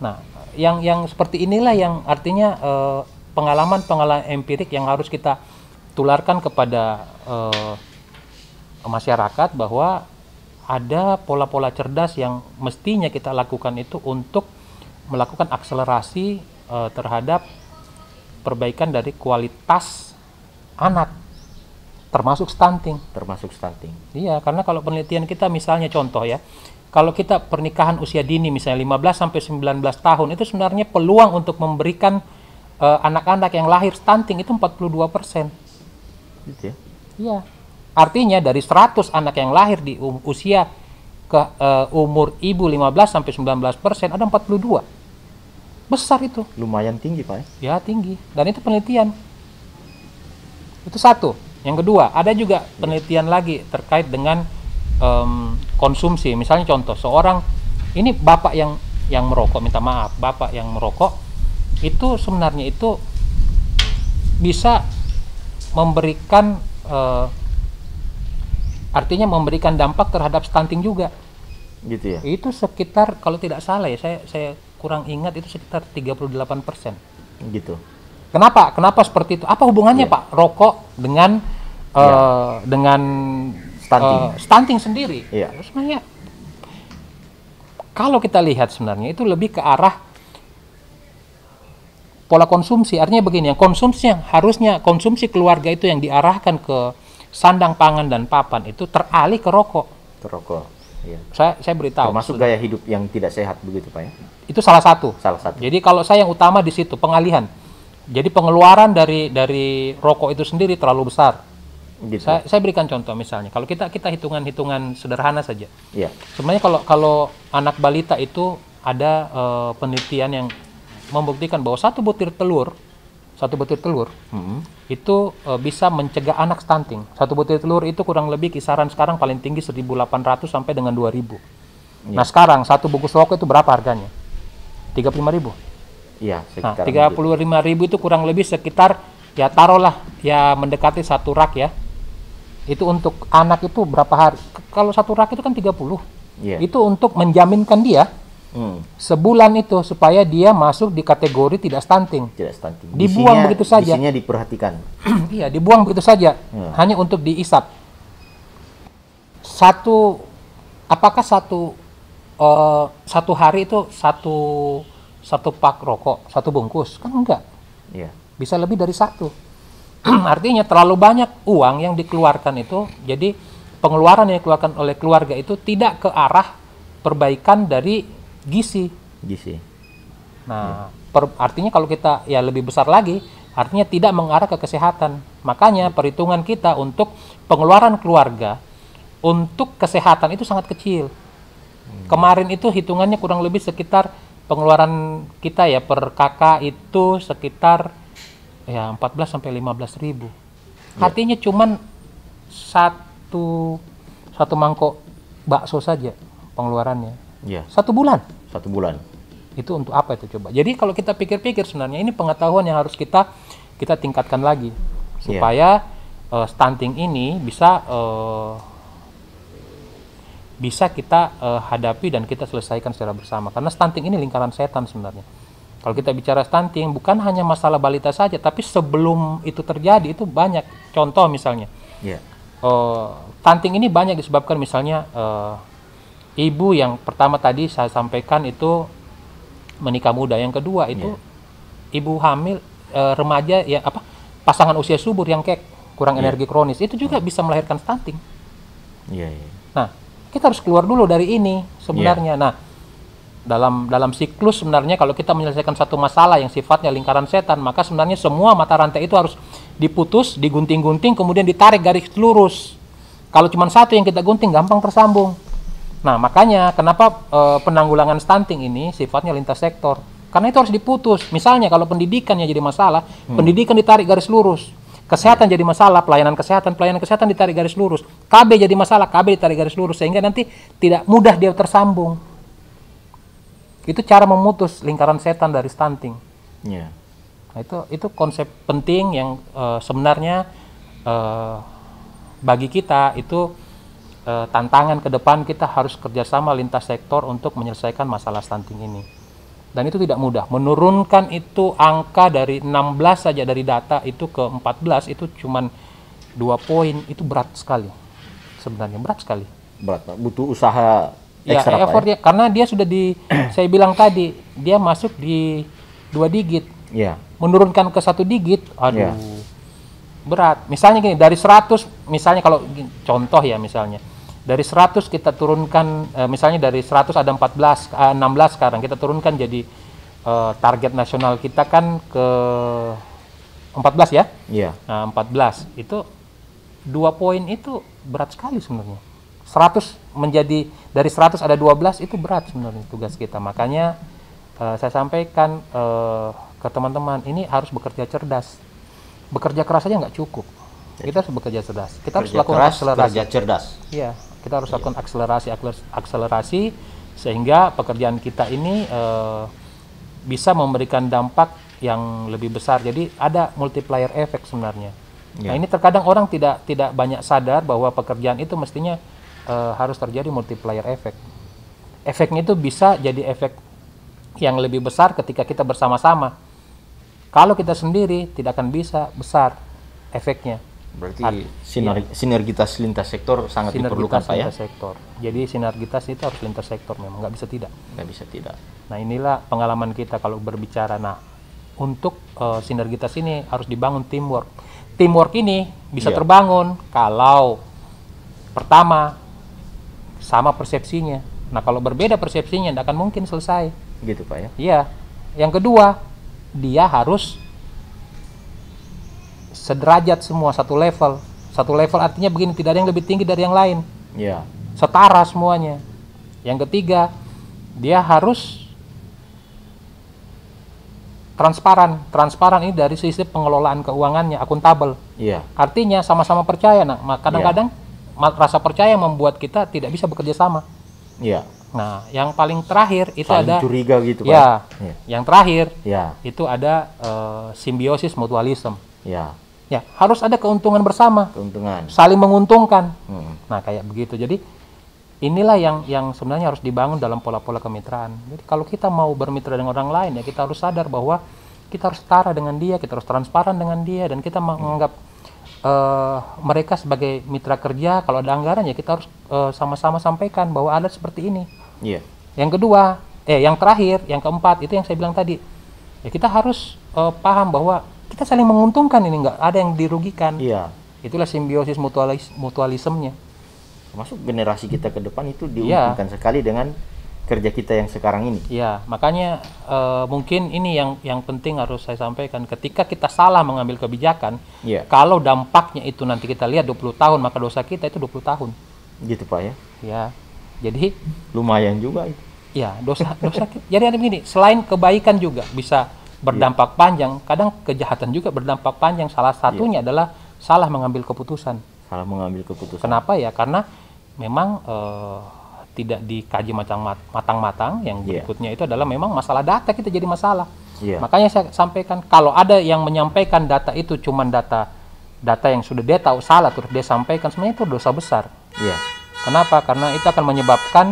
Nah, yang seperti inilah yang artinya pengalaman empirik yang harus kita tularkan kepada masyarakat bahwa ada pola-pola cerdas yang mestinya kita lakukan itu untuk melakukan akselerasi terhadap perbaikan dari kualitas anak, termasuk stunting. Termasuk stunting. Iya, karena kalau penelitian kita misalnya contoh ya, kalau kita pernikahan usia dini misalnya 15 sampai 19 tahun itu sebenarnya peluang untuk memberikan anak-anak yang lahir stunting itu 42%. Gitu ya. Iya. Artinya dari 100 anak yang lahir di usia umur ibu 15 sampai 19% ada 42. Besar itu. Lumayan tinggi Pak. Ya, tinggi. Dan itu penelitian. Itu satu. Yang kedua, ada juga penelitian lagi terkait dengan konsumsi. Misalnya contoh, seorang ini bapak yang merokok, minta maaf, bapak yang merokok itu sebenarnya itu bisa memberikan artinya memberikan dampak terhadap stunting juga. Gitu ya. Itu sekitar kalau tidak salah ya, saya kurang ingat itu sekitar 38%. Gitu. Kenapa seperti itu? Apa hubungannya Pak rokok dengan dengan stunting sendiri? Iya. Sebenarnya kalau kita lihat sebenarnya itu lebih ke arah pola konsumsi. Artinya begini, yang harusnya konsumsi keluarga itu yang diarahkan ke sandang pangan dan papan itu teralih ke rokok. Ke rokok. Iya. Saya beritahu. Termasuk gaya hidup yang tidak sehat begitu Pak ya? Itu salah satu. Salah satu. Jadi kalau saya yang utama di situ pengalihan. Jadi pengeluaran dari rokok itu sendiri terlalu besar. Gitu. Saya berikan contoh misalnya. Kalau kita hitungan sederhana saja. Iya. Sebenarnya kalau anak balita itu ada penelitian yang membuktikan bahwa satu butir telur itu bisa mencegah anak stunting. Satu butir telur itu kurang lebih kisaran sekarang paling tinggi 1.800 sampai dengan 2.000. Ya. Nah sekarang satu bungkus rokok itu berapa harganya? 35.000. Iya, Nah, sekitar 35.000 itu kurang lebih sekitar ya taruhlah ya mendekati satu rak ya. Itu untuk anak itu berapa hari? Kalau satu rak itu kan 30. Iya. Itu untuk menjaminkan dia sebulan itu supaya dia masuk di kategori tidak stunting. Tidak stunting. Dibuang begitu saja. Gizinya diperhatikan. Iya, dibuang begitu saja. Hanya untuk diisap. Apakah satu hari itu satu pak rokok, satu bungkus? Kan enggak. Iya. Bisa lebih dari satu. Artinya terlalu banyak uang yang dikeluarkan itu, jadi pengeluaran yang dikeluarkan oleh keluarga itu tidak ke arah perbaikan dari gizi. Gizi. Nah, artinya kalau kita ya lebih besar lagi, artinya tidak mengarah ke kesehatan. Makanya perhitungan kita untuk pengeluaran keluarga untuk kesehatan itu sangat kecil. Kemarin itu hitungannya kurang lebih sekitar pengeluaran kita ya per kakak itu sekitar ya 14 sampai 15 ribu. Artinya cuman satu mangkok bakso saja pengeluarannya. Ya. 1 bulan. 1 bulan. Itu untuk apa itu coba? Jadi kalau kita pikir-pikir sebenarnya ini pengetahuan yang harus kita tingkatkan lagi supaya stunting ini bisa kita hadapi dan kita selesaikan secara bersama. Karena stunting ini lingkaran setan sebenarnya. Kalau kita bicara stunting bukan hanya masalah balita saja, tapi sebelum itu terjadi itu banyak. Contoh misalnya, stunting ini banyak disebabkan misalnya ibu yang pertama tadi saya sampaikan itu menikah muda, yang kedua itu ibu hamil remaja ya pasangan usia subur yang kurang energi kronis itu juga bisa melahirkan stunting. Nah, kita harus keluar dulu dari ini sebenarnya. Nah, dalam siklus sebenarnya kalau kita menyelesaikan satu masalah yang sifatnya lingkaran setan, maka sebenarnya semua mata rantai itu harus diputus, digunting-gunting, kemudian ditarik garis lurus. Kalau cuma satu yang kita gunting gampang tersambung. Nah, makanya kenapa penanggulangan stunting ini sifatnya lintas sektor. Karena itu harus diputus. Misalnya kalau pendidikannya jadi masalah, pendidikan ditarik garis lurus. Kesehatan jadi masalah, pelayanan kesehatan ditarik garis lurus. KB jadi masalah, KB ditarik garis lurus. Sehingga nanti tidak mudah dia tersambung. Itu cara memutus lingkaran setan dari stunting. Nah, itu konsep penting yang sebenarnya bagi kita itu tantangan ke depan. Kita harus kerjasama lintas sektor untuk menyelesaikan masalah stunting ini. Dan itu tidak mudah. Menurunkan itu angka dari 16 saja dari data itu ke 14 itu cuman 2 poin. Itu berat sekali. Sebenarnya berat sekali. Berat, butuh usaha ekstra effort ya, karena dia sudah saya bilang tadi, dia masuk di 2 digit. Menurunkan ke 1 digit, aduh. Berat. Misalnya gini, dari 100, misalnya kalau contoh ya misalnya, dari 100 kita turunkan, misalnya dari 100 ada 16 sekarang, kita turunkan jadi target nasional kita kan ke 14 ya? Nah, 14, itu 2 poin itu berat sekali sebenarnya. 100 menjadi, dari 100 ada 12, itu berat sebenarnya tugas kita. Makanya saya sampaikan ke teman-teman, ini harus bekerja cerdas. Bekerja keras saja nggak cukup. Kita harus bekerja cerdas. Kita harus lakukan akselerasi. Kerja cerdas. Iya, kita harus lakukan akselerasi sehingga pekerjaan kita ini bisa memberikan dampak yang lebih besar. Jadi ada multiplier effect sebenarnya. Nah, ini terkadang orang tidak banyak sadar bahwa pekerjaan itu mestinya harus terjadi multiplier effect. Efeknya itu bisa jadi efek yang lebih besar ketika kita bersama-sama. Kalau kita sendiri tidak akan bisa besar efeknya. Berarti sinergitas lintas sektor sangat diperlukan, Pak ya? Sektor. Jadi sinergitas itu harus lintas sektor memang, nggak bisa tidak. Nggak bisa tidak. Nah, inilah pengalaman kita kalau berbicara. Nah, untuk sinergitas ini harus dibangun teamwork. Teamwork ini bisa terbangun kalau pertama sama persepsinya. Nah, kalau berbeda persepsinya tidak akan mungkin selesai. Gitu, Pak ya? Iya. Yang kedua, dia harus sederajat semua, satu level. Satu level artinya begini, tidak ada yang lebih tinggi dari yang lain. Setara semuanya. Yang ketiga, dia harus transparan. Transparan ini dari sisi pengelolaan keuangannya, akuntabel. Artinya sama-sama percaya. Nah, kadang-kadang rasa percaya membuat kita tidak bisa bekerja sama. Nah, yang paling terakhir itu saling ada curiga gitu, Pak. Yang terakhir itu ada simbiosis mutualisme. Harus ada keuntungan bersama. Saling menguntungkan. Nah, kayak begitu. Jadi inilah yang sebenarnya harus dibangun dalam pola-pola kemitraan. Jadi kalau kita mau bermitra dengan orang lain ya kita harus sadar bahwa kita harus setara dengan dia, kita harus transparan dengan dia, dan kita menganggap mereka sebagai mitra kerja. Kalau ada anggaran ya kita harus sama-sama sampaikan bahwa ada seperti ini. Yang kedua, yang terakhir, yang keempat itu yang saya bilang tadi. Ya kita harus paham bahwa kita saling menguntungkan, ini nggak ada yang dirugikan. Itulah simbiosis mutualismenya. Termasuk generasi kita ke depan itu diuntungkan sekali dengan kerja kita yang sekarang ini. Ya, makanya mungkin ini yang penting harus saya sampaikan. Ketika kita salah mengambil kebijakan, kalau dampaknya itu nanti kita lihat 20 tahun, maka dosa kita itu 20 tahun. Gitu Pak ya? Ya, jadi lumayan juga itu. Ya, dosa kita. Jadi ada begini, selain kebaikan juga bisa berdampak panjang, kadang kejahatan juga berdampak panjang. Salah satunya adalah salah mengambil keputusan. Salah mengambil keputusan. Kenapa ya? Karena memang tidak dikaji matang-matang. Yang berikutnya itu adalah memang masalah data kita jadi masalah. Makanya saya sampaikan, kalau ada yang menyampaikan data itu cuman data yang sudah dia tahu salah terus dia sampaikan, sebenarnya itu dosa besar. Kenapa? Karena itu akan menyebabkan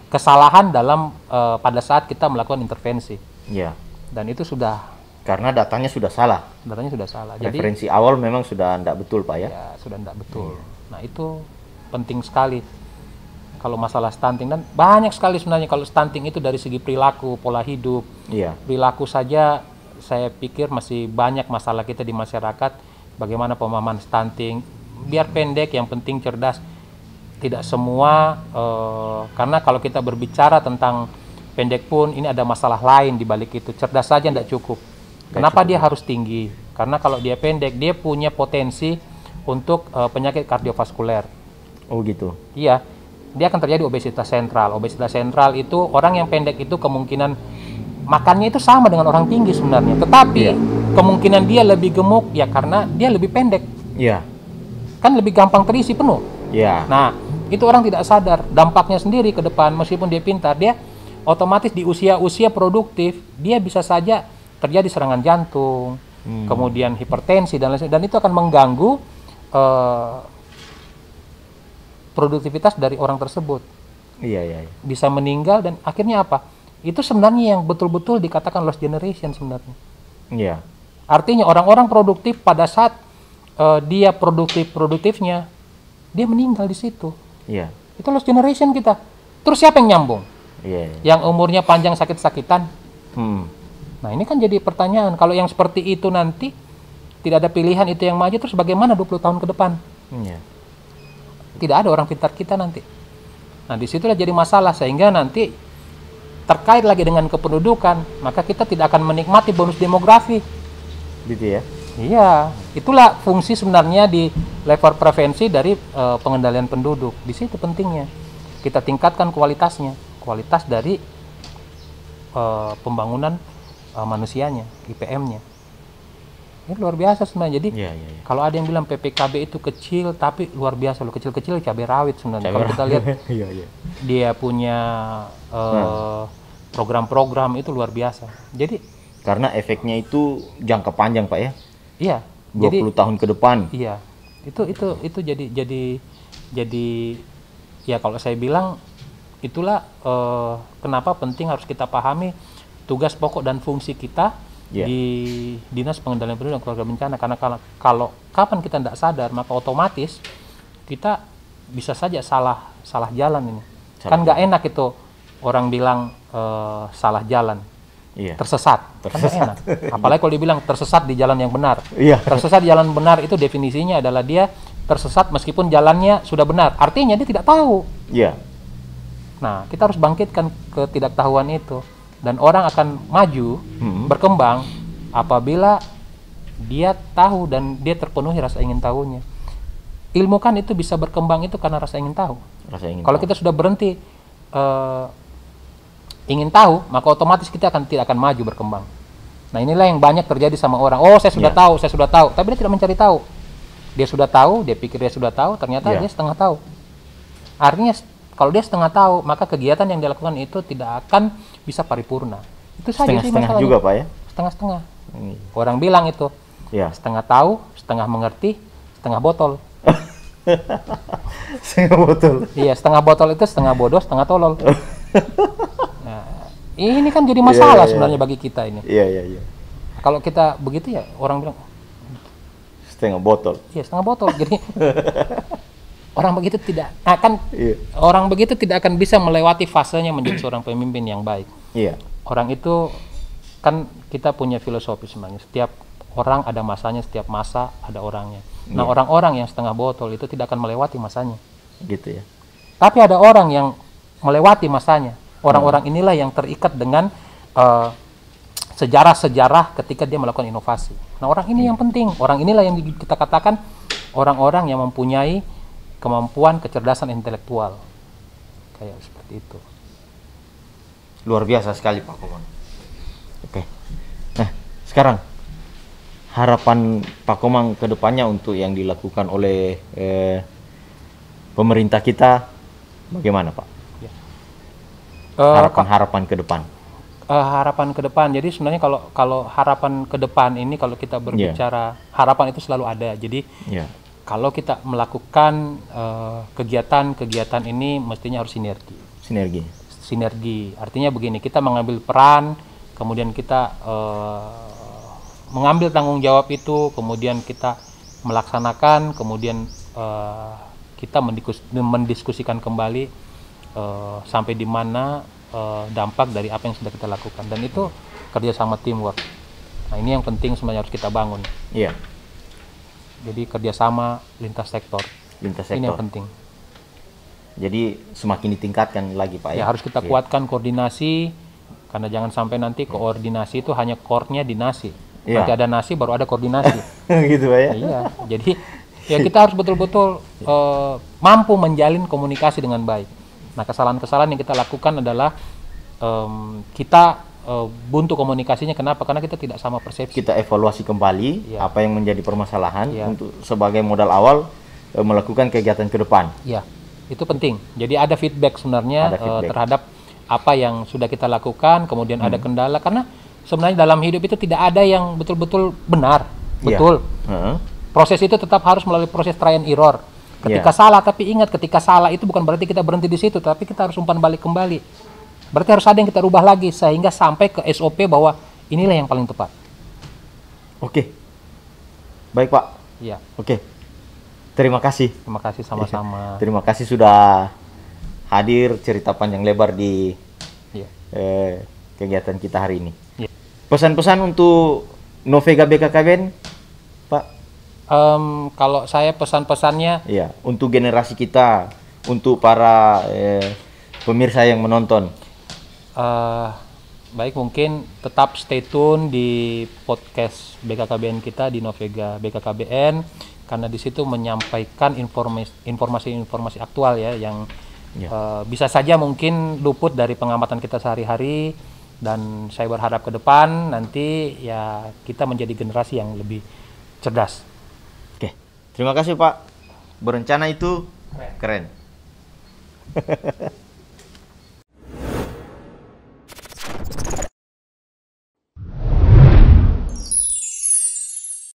kesalahan dalam pada saat kita melakukan intervensi. Dan itu sudah, karena datanya sudah salah. Datanya sudah salah. Referensi awal memang sudah tidak betul Pak ya? Ya, sudah tidak betul. Nah itu penting sekali kalau masalah stunting, dan banyak sekali sebenarnya kalau stunting itu dari segi perilaku, pola hidup. Perilaku saja saya pikir masih banyak masalah kita di masyarakat. Bagaimana pemahaman stunting, biar pendek, yang penting cerdas. Tidak semua, karena kalau kita berbicara tentang pendek pun ini ada masalah lain di balik itu. Cerdas saja tidak cukup. Kenapa dia harus tinggi? Karena kalau dia pendek, dia punya potensi untuk penyakit kardiovaskuler. Oh gitu? Iya, dia akan terjadi obesitas sentral. Obesitas sentral itu orang yang pendek itu kemungkinan makannya itu sama dengan orang tinggi sebenarnya. Tetapi kemungkinan dia lebih gemuk ya karena dia lebih pendek. Kan lebih gampang terisi penuh. Nah, itu orang tidak sadar dampaknya sendiri ke depan. Meskipun dia pintar, dia otomatis di usia produktif dia bisa saja terjadi serangan jantung, kemudian hipertensi dan lain-lain, dan itu akan mengganggu produktivitas dari orang tersebut. Bisa meninggal, dan akhirnya apa? Itu sebenarnya yang betul-betul dikatakan lost generation sebenarnya. Artinya orang-orang produktif pada saat dia produktifnya dia meninggal di situ. Itu lost generation kita. Terus siapa yang nyambung? Yang umurnya panjang sakit-sakitan. Nah ini kan jadi pertanyaan. Kalau yang seperti itu nanti tidak ada pilihan itu yang maju, terus bagaimana 20 tahun ke depan? Tidak ada orang pintar kita nanti. Nah disitulah jadi masalah, sehingga nanti terkait lagi dengan kependudukan, maka kita tidak akan menikmati bonus demografi. Gitu ya? Iya, itulah fungsi sebenarnya di level prevensi dari pengendalian penduduk. Di situ pentingnya kita tingkatkan kualitasnya, kualitas dari pembangunan manusianya, IPM-nya. Ini luar biasa sebenarnya. Jadi kalau ada yang bilang PPKB itu kecil, tapi luar biasa loh, kecil-kecil cabai rawit sebenarnya. Kalau kita lihat dia punya program-program itu luar biasa. Jadi karena efeknya itu jangka panjang Pak ya? 20 tahun ke depan. Itu jadi ya kalau saya bilang itulah kenapa penting harus kita pahami tugas pokok dan fungsi kita di Dinas Pengendalian Penduduk dan Keluarga Bencana. Karena kalau kapan kita tidak sadar, maka otomatis kita bisa saja salah jalan ini. Kan nggak enak itu orang bilang salah jalan, tersesat. Kan nggak enak. Apalagi kalau dibilang tersesat di jalan yang benar. Tersesat di jalan benar itu definisinya adalah dia tersesat meskipun jalannya sudah benar. Artinya dia tidak tahu. Nah, kita harus bangkitkan ketidaktahuan itu. Dan orang akan maju, berkembang apabila dia tahu dan dia terpenuhi rasa ingin tahunya. Ilmu kan itu bisa berkembang itu karena rasa ingin tahu. Kalau kita sudah berhenti ingin tahu, maka otomatis kita tidak akan maju berkembang. Nah inilah yang banyak terjadi sama orang. Oh saya sudah tahu, tapi dia tidak mencari tahu. Dia sudah tahu, dia pikir dia sudah tahu, ternyata dia setengah tahu. Artinya kalau dia setengah tahu, maka kegiatan yang dilakukan itu tidak akan bisa paripurna. Itu saja sih masalahnya. Setengah juga Pak ya? Setengah-setengah. Orang bilang itu, setengah tahu, setengah mengerti, setengah botol. Setengah botol? Iya, setengah botol itu setengah bodoh, setengah tolol. Nah, ini kan jadi masalah sebenarnya bagi kita ini. Kalau kita begitu ya, orang bilang, setengah botol? Iya, setengah botol. Jadi orang begitu tidak akan orang begitu tidak akan bisa melewati fasenya menjadi seorang pemimpin yang baik. Orang itu kan kita punya filosofi sebenarnya. Setiap orang ada masanya, setiap masa ada orangnya. Nah, orang-orang yang setengah botol itu tidak akan melewati masanya. Gitu ya. Tapi ada orang yang melewati masanya. Orang-orang inilah yang terikat dengan sejarah-sejarah ketika dia melakukan inovasi. Nah, orang ini yang penting. Orang inilah yang kita katakan orang-orang yang mempunyai kemampuan kecerdasan intelektual. Kayak seperti itu. Luar biasa sekali Pak Komang. Oke. Nah, sekarang harapan Pak Komang ke depannya untuk yang dilakukan oleh pemerintah kita bagaimana Pak? Ya. Harapan-harapan ke depan. Harapan ke depan. Jadi sebenarnya kalau harapan ke depan ini kalau kita berbicara harapan itu selalu ada. Jadi kalau kita melakukan kegiatan-kegiatan ini mestinya harus sinergi. Artinya begini, kita mengambil peran, kemudian kita mengambil tanggung jawab itu, kemudian kita melaksanakan, kemudian kita mendiskusikan kembali sampai di mana dampak dari apa yang sudah kita lakukan, dan itu kerjasama teamwork. Nah, ini yang penting sebenarnya harus kita bangun. Iya. Jadi kerjasama lintas sektor. Ini yang penting. Jadi semakin ditingkatkan lagi Pak ya. Harus kita kuatkan koordinasi, karena jangan sampai nanti koordinasi itu hanya core-nya di nasi. Nanti ada nasi baru ada koordinasi. Gitu Pak ya. Iya. Jadi ya kita harus betul-betul mampu menjalin komunikasi dengan baik. Nah, kesalahan-kesalahan yang kita lakukan adalah kita buntu komunikasinya. Kenapa? Karena kita tidak sama persepsi. Kita evaluasi kembali apa yang menjadi permasalahan untuk sebagai modal awal melakukan kegiatan ke depan. Iya, itu penting. Jadi ada feedback sebenarnya terhadap apa yang sudah kita lakukan, kemudian ada kendala. Karena sebenarnya dalam hidup itu tidak ada yang betul-betul benar. Betul. Proses itu tetap harus melalui proses try and error. Ketika salah, tapi ingat ketika salah itu bukan berarti kita berhenti di situ, tapi kita harus umpan balik kembali. Berarti harus ada yang kita rubah lagi sehingga sampai ke SOP bahwa inilah yang paling tepat. Oke. Baik Pak. Iya. Oke. Terima kasih. Terima kasih sama-sama. Terima kasih sudah hadir cerita panjang lebar di kegiatan kita hari ini. Pesan-pesan untuk Novega BKKBN, Pak? Kalau saya pesan-pesannya untuk generasi kita, untuk para pemirsa yang menonton. Baik, mungkin tetap stay tune di podcast BKKBN kita di Novega BKKBN, karena di situ menyampaikan informasi-informasi aktual yang bisa saja mungkin luput dari pengamatan kita sehari-hari, dan saya berharap ke depan nanti ya kita menjadi generasi yang lebih cerdas. Oke, terima kasih Pak. Berencana itu keren.